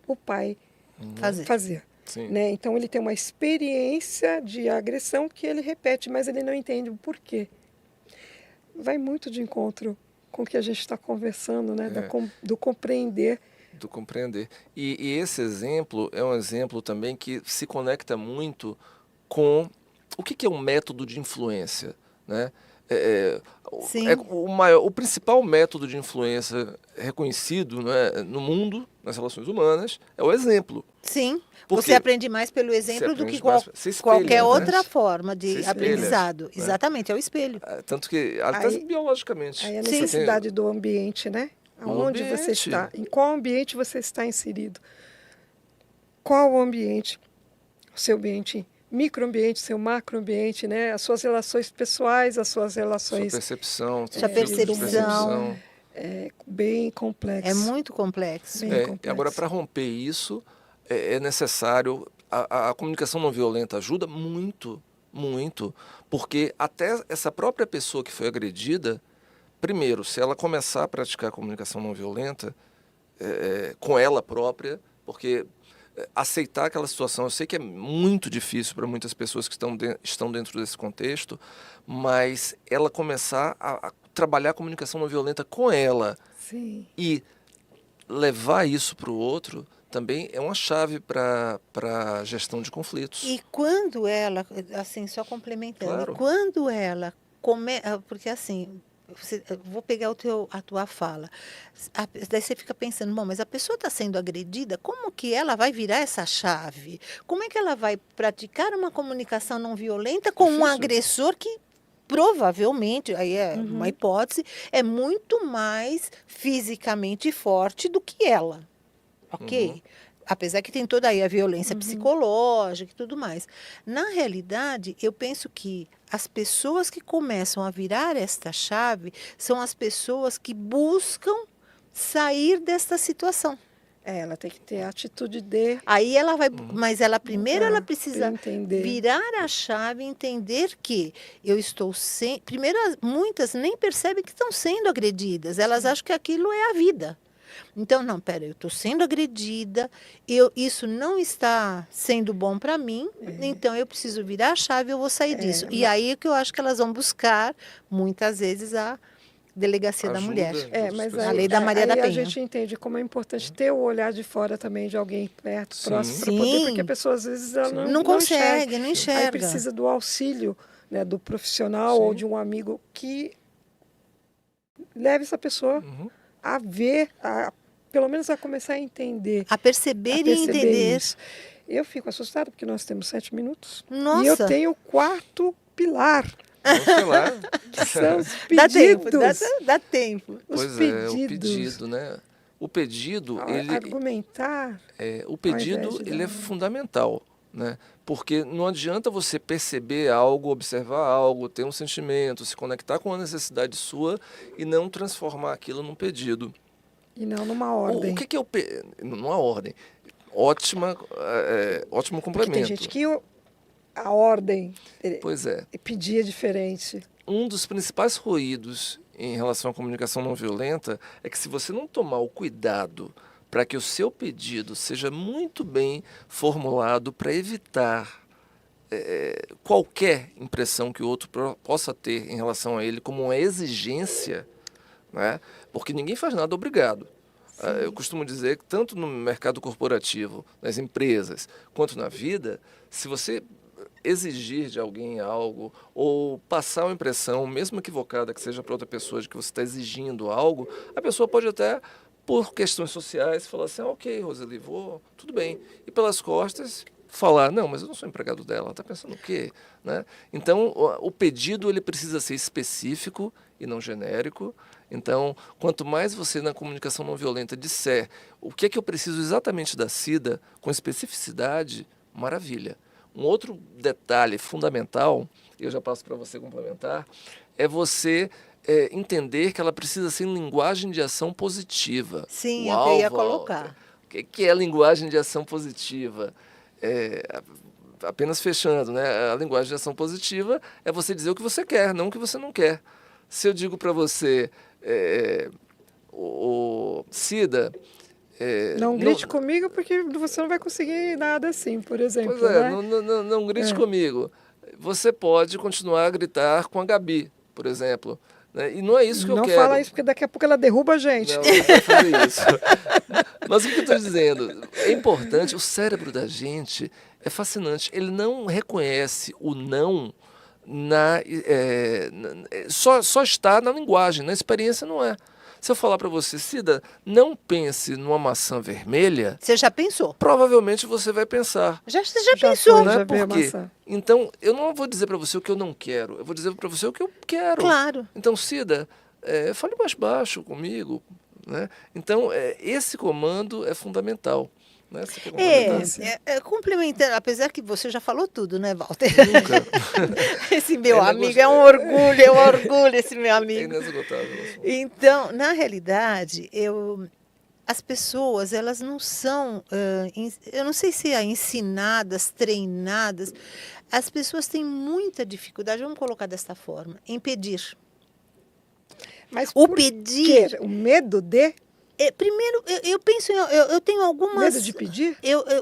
o pai fazer. Né? Então, ele tem uma experiência de agressão que ele repete, mas ele não entende o porquê. Vai muito de encontro com o que a gente está conversando, né? Do compreender. Do compreender. E esse exemplo é um exemplo também que se conecta muito com o que é um método de influência, né? O principal método de influência reconhecido, né, no mundo, nas relações humanas, é o exemplo. Sim. Porque você aprende mais pelo exemplo do que qualquer outra forma de aprendizado. Né? Exatamente, é o espelho. Tanto que, até biologicamente. Aí a necessidade do ambiente, né? Aonde você está, em qual ambiente você está inserido. Qual o ambiente? O seu ambiente microambiente, seu macroambiente, né? As suas relações pessoais, as suas relações... Sua percepção. Sua percepção. É bem complexo. É muito complexo. Bem complexo. Agora, para romper isso, é necessário... A comunicação não violenta ajuda muito, muito, porque até essa própria pessoa que foi agredida, primeiro, se ela começar a praticar a comunicação não violenta com ela própria, porque aceitar aquela situação, eu sei que é muito difícil para muitas pessoas que estão dentro desse contexto, mas ela começar a trabalhar a comunicação não violenta com ela. Sim. E levar isso para o outro também é uma chave para a gestão de conflitos. E quando ela, assim, só complementando, Claro. quando ela porque assim, vou pegar a tua fala, daí você fica pensando, bom, mas a pessoa está sendo agredida, como que ela vai virar essa chave? Como é que ela vai praticar uma comunicação não violenta com um agressor que provavelmente, aí é uma hipótese, é muito mais fisicamente forte do que ela, ok? Apesar que tem toda aí a violência psicológica e tudo mais. Na realidade, eu penso que as pessoas que começam a virar esta chave são as pessoas que buscam sair desta situação. Ela tem que ter a atitude de... Aí ela vai... Mas ela primeiro ela precisa entender. virar a chave e entender que eu estou sem... Primeiro, muitas nem percebem que estão sendo agredidas. Elas acham que aquilo é a vida. Então, não, pera, eu estou sendo agredida, isso não está sendo bom para mim, então eu preciso virar a chave e eu vou sair disso. E aí é que eu acho que elas vão buscar, muitas vezes, a delegacia da mulher. Mas a lei da Maria da Penha. A gente entende como é importante ter o olhar de fora também de alguém perto, próximo, para Sim. poder, porque a pessoa às vezes ela não consegue, não enxerga. Aí precisa do auxílio, né, do profissional ou de um amigo que leve essa pessoa a ver, pelo menos a começar a entender. A perceber e entender. Isso. Eu fico assustada porque nós temos 7 minutos. Nossa. E eu tenho o 4º pilar. Sei lá. Que são os pedidos. Dá tempo. Os pedidos. O pedido, né? O pedido, ele... Argumentar. O pedido, ele é fundamental, né? Porque não adianta você perceber algo, observar algo, ter um sentimento, se conectar com uma necessidade sua e não transformar aquilo num pedido. E não numa ordem. O que é o numa ordem? Ótimo complemento. Porque tem gente que a ordem pedir é diferente. Um dos principais ruídos em relação à comunicação não violenta é que se você não tomar o cuidado para que o seu pedido seja muito bem formulado para evitar qualquer impressão que o outro possa ter em relação a ele como uma exigência, né? Porque ninguém faz nada obrigado. Eu costumo dizer que tanto no mercado corporativo, nas empresas, quanto na vida, se você exigir de alguém algo ou passar uma impressão, mesmo equivocada que seja para outra pessoa, de que você está exigindo algo, a pessoa pode até, por questões sociais, falar assim, ok, Roseli, tudo bem. E pelas costas falar, não, mas eu não sou empregado dela, ela está pensando o quê? Né? Então, o pedido ele precisa ser específico e não genérico. Então, quanto mais você na comunicação não violenta disser o que é que eu preciso exatamente da Cida, com especificidade, maravilha. Um outro detalhe fundamental, eu já passo para você complementar, é você entender que ela precisa ser em linguagem de ação positiva. Sim, Uau, eu ia Walter. colocar. O que é linguagem de ação positiva? Apenas fechando, né? A linguagem de ação positiva é você dizer o que você quer, não o que você não quer. Se eu digo para você, Cida... não grite comigo porque você não vai conseguir nada assim, por exemplo. Pois é, né? não grite comigo. Você pode continuar a gritar com a Gabi, por exemplo. Né? E não é isso que eu quero. Não fala isso, porque daqui a pouco ela derruba a gente. Não vai fazer isso. Mas o que eu estou dizendo? É importante, o cérebro da gente é fascinante. Ele não reconhece o não só está na linguagem, na experiência não é. Se eu falar para você, Cida, não pense numa maçã vermelha... Você já pensou? Provavelmente você vai pensar. Você já pensou? Foi, Não já é veio a por quê? maçã. Então, eu não vou dizer para você o que eu não quero. Eu vou dizer para você o que eu quero. Claro. Então, Cida, fale mais baixo comigo. Né? Então, esse comando é fundamental. Né? Você quer complementar? Complementando, apesar que você já falou tudo, né, Walter? Nunca. Esse meu amigo é um orgulho esse meu É amigo. inesgotável. Então, na realidade, as pessoas, elas não são, eu não sei se é ensinadas, treinadas, as pessoas têm muita dificuldade, vamos colocar desta forma, em pedir. Mas O por pedir... quê? O medo de? Primeiro, eu penso, eu tenho algumas... Medo de pedir?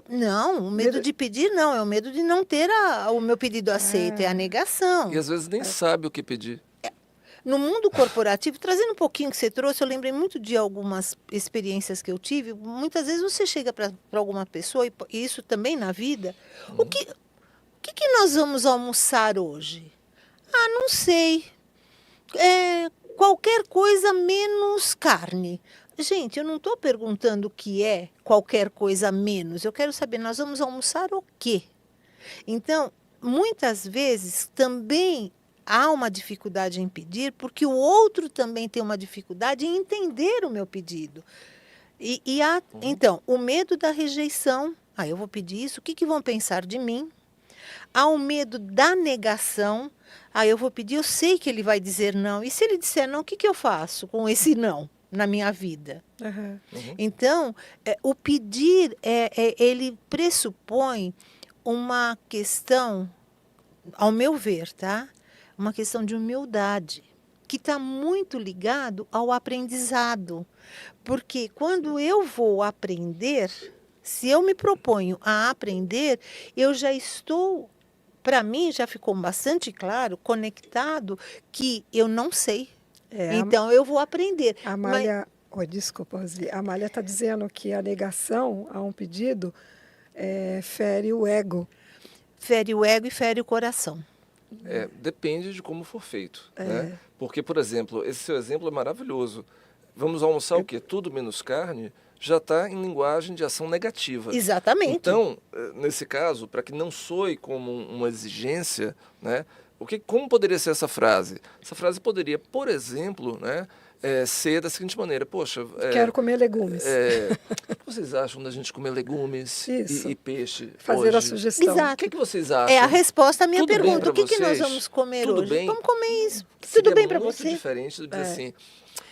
Não, o medo de pedir não, é o medo de não ter o meu pedido aceito, é a negação. E às vezes nem sabe o que pedir. No mundo corporativo, trazendo um pouquinho que você trouxe, eu lembrei muito de algumas experiências que eu tive. Muitas vezes você chega para alguma pessoa, e isso também na vida, o que nós vamos almoçar hoje? Ah, não sei. Qualquer coisa menos carne. Gente, eu não estou perguntando o que é qualquer coisa menos. Eu quero saber, nós vamos almoçar o quê? Então, muitas vezes também há uma dificuldade em pedir, porque o outro também tem uma dificuldade em entender o meu pedido. Então, o medo da rejeição. Eu vou pedir isso, o que vão pensar de mim? Há o medo da negação. Eu vou pedir, eu sei que ele vai dizer não. E se ele disser não, o que eu faço com esse não na minha vida? Uhum. Então, o pedir, ele pressupõe uma questão, ao meu ver, tá? Uma questão de humildade, que está muito ligado ao aprendizado. Porque quando eu vou aprender, se eu me proponho a aprender, eu já estou, para mim, já ficou bastante claro, conectado, que eu não sei. Então, eu vou aprender. A Amália, desculpa, Roseli. A Amália está dizendo que a negação a um pedido fere o ego. Fere o ego e fere o coração. Depende de como for feito. Né? Porque, por exemplo, esse seu exemplo é maravilhoso. Vamos almoçar o quê? Tudo menos carne, já está em linguagem de ação negativa. Exatamente. Então, nesse caso, para que não soe como uma exigência, né? Como poderia ser essa frase? Essa frase poderia, por exemplo, né, ser da seguinte maneira: poxa, quero comer legumes. O que vocês acham da gente comer legumes e peixe? Fazer hoje? a sugestão. Exato. O que vocês acham? É a resposta à minha Tudo bem pergunta. pra O que nós vocês? vamos comer Tudo hoje? bem? Vamos comer isso. Seria Tudo bem para muito você? diferente de dizer assim: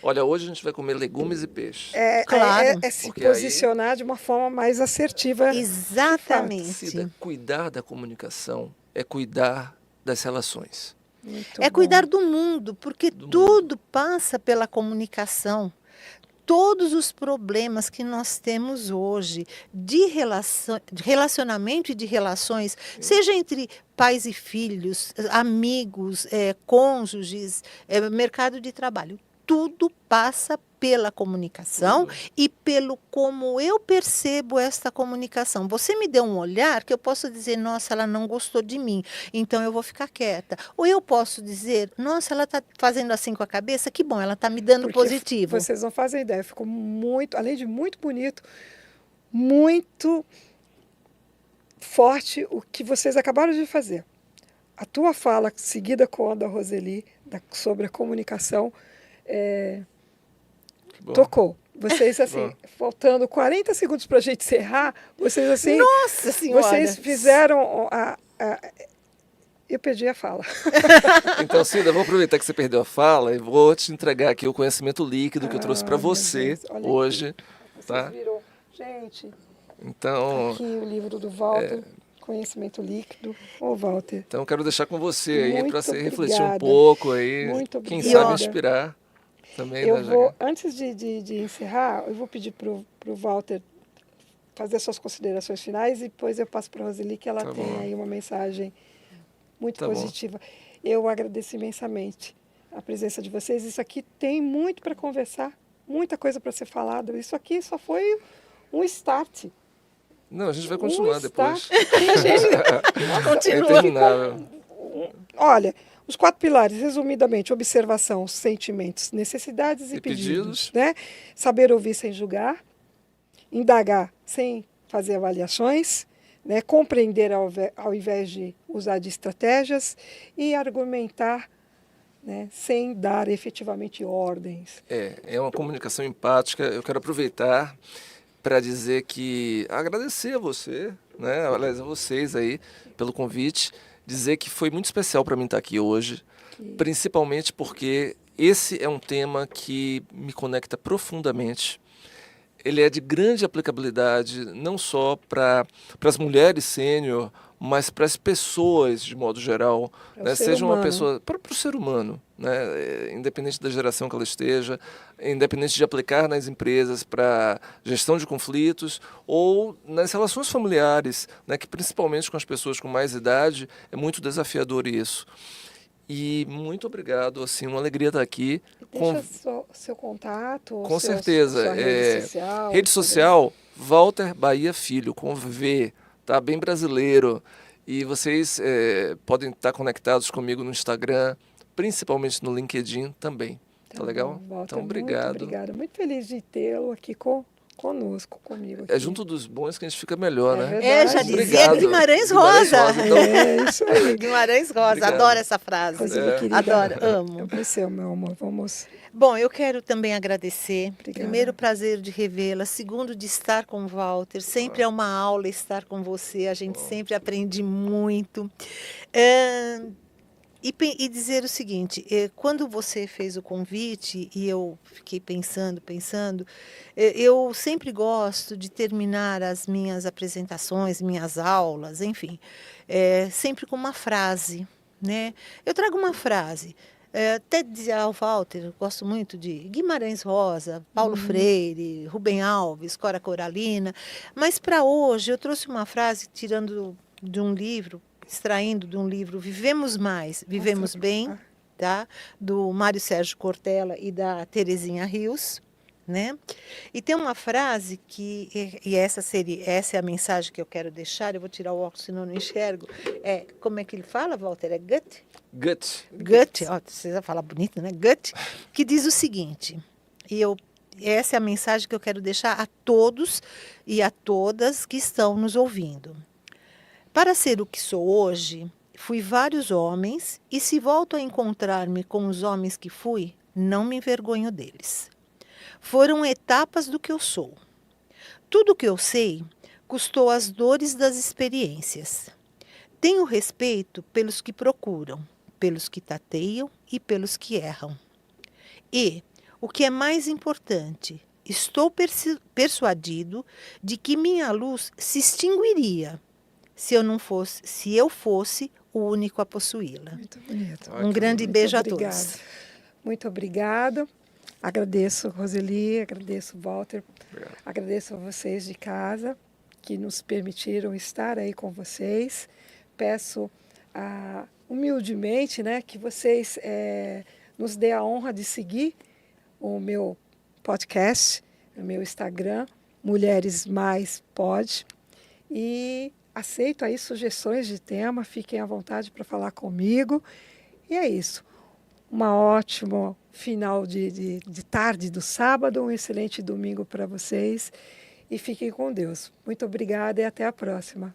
olha, hoje a gente vai comer legumes e peixe. Claro. Se Porque posicionar de uma forma mais assertiva. Exatamente. Cida, cuidar da comunicação é cuidar das relações. Muito É bom. cuidar do mundo, porque tudo passa pela comunicação. Todos os problemas que nós temos hoje de relacionamento e de relações, seja entre pais e filhos, amigos, cônjuges, mercado de trabalho, tudo passa pela comunicação e pelo como eu percebo esta comunicação. Você me deu um olhar que eu posso dizer, nossa, ela não gostou de mim, então eu vou ficar quieta. Ou eu posso dizer, nossa, ela está fazendo assim com a cabeça, que bom, ela está me dando Porque positivo. Vocês não fazem ideia, ficou muito, além de muito bonito, muito forte o que vocês acabaram de fazer. A tua fala, seguida com a da Roseli, sobre a comunicação, tocou. Vocês, assim, faltando 40 segundos para a gente encerrar, vocês, assim... Nossa Senhora! Vocês fizeram Eu perdi a fala. Então, Cida, vou aproveitar que você perdeu a fala e vou te entregar aqui o conhecimento líquido que eu trouxe para Meu você Deus, olha hoje. aqui. Vocês Tá? viram? Gente, Então, aqui o livro do Walter, Conhecimento Líquido. Ô, Walter, então, quero deixar com você aí para muito você refletir um obrigada. pouco aí. Muito Quem obrigada. sabe inspirar também, Eu né, vou, Jaga? antes de encerrar, eu vou pedir para o Walter fazer suas considerações finais e depois eu passo para a Roseli, que ela Tá tem bom. aí uma mensagem muito Tá bom. positiva. Eu agradeço imensamente a presença de vocês. Isso aqui tem muito para conversar, muita coisa para ser falado. Isso aqui só foi um start. Não, a gente vai continuar depois. Nossa, É interminável. olha, os 4 pilares, resumidamente, observação, sentimentos, necessidades e E pedidos. pedidos. Né? Saber ouvir sem julgar, indagar sem fazer avaliações, né? Compreender ao invés de usar de estratégias e argumentar, né? Sem dar efetivamente ordens. É uma comunicação empática. Eu quero aproveitar para dizer que agradecer a você, né? Aliás, a vocês aí pelo convite, dizer que foi muito especial para mim estar aqui hoje, principalmente porque esse é um tema que me conecta profundamente. Ele é de grande aplicabilidade não só para as mulheres sênior, mas para as pessoas de modo geral, Para o né? ser Seja uma humano. pessoa para o ser humano, né? Independente da geração que ela esteja, independente de aplicar nas empresas para gestão de conflitos ou nas relações familiares, né? Que principalmente com as pessoas com mais idade é muito desafiador isso. E muito obrigado, assim, uma alegria estar aqui. Deixa seu contato, Com certeza. sua rede social. Rede social, Walter Bahia Filho, com V, tá? Bem brasileiro. E vocês podem estar conectados comigo no Instagram, principalmente no LinkedIn também. Tá legal? Bom, Walter, Então, obrigado. Muito obrigada. Muito feliz de tê-lo aqui conosco, comigo. Aqui. É junto dos bons que a gente fica melhor, É né? verdade. Já dizia Obrigado. Guimarães Rosa. Então, Isso aí. Guimarães Rosa, Obrigado. adoro essa frase. Roseli, querida, Adoro, amo. Você, meu amor, vamos... Bom, eu quero também agradecer. Obrigada. Primeiro, o prazer de revê-la. Segundo, de estar com o Walter. Sempre é uma aula estar com você. A gente sempre aprende muito. E dizer o seguinte, quando você fez o convite e eu fiquei pensando, eu sempre gosto de terminar as minhas apresentações, minhas aulas, enfim, sempre com uma frase, né? Eu trago uma frase. Até dizer ao Walter, eu gosto muito de Guimarães Rosa, Paulo Freire, Rubem Alves, Cora Coralina, mas para hoje eu trouxe uma frase tirando de um livro, extraindo de um livro Vivemos Mais, Vivemos Bem, tá? Do Mário Sérgio Cortella e da Terezinha Rios, né? E tem uma frase e essa é a mensagem que eu quero deixar, eu vou tirar o óculos senão eu não enxergo, como é que ele fala, Walter? É gut? Gut, ó, você fala bonito, né? Gut, que diz o seguinte, essa é a mensagem que eu quero deixar a todos e a todas que estão nos ouvindo. Para ser o que sou hoje, fui vários homens e se volto a encontrar-me com os homens que fui, não me envergonho deles. Foram etapas do que eu sou. Tudo o que eu sei custou as dores das experiências. Tenho respeito pelos que procuram, pelos que tateiam e pelos que erram. E, o que é mais importante, estou persuadido de que minha luz se extinguiria se eu fosse o único a possuí-la. Muito bonito. Um grande beijo a obrigada. todos. Muito obrigada. Agradeço, Roseli, agradeço, Walter. Obrigado. Agradeço a vocês de casa que nos permitiram estar aí com vocês. Peço humildemente, né, que vocês nos dê a honra de seguir o meu podcast, o meu Instagram, Mulheres Mais Pod. E aceito aí sugestões de tema, fiquem à vontade para falar comigo. E é isso. Uma ótima final de tarde do sábado, um excelente domingo para vocês e fiquem com Deus. Muito obrigada e até a próxima.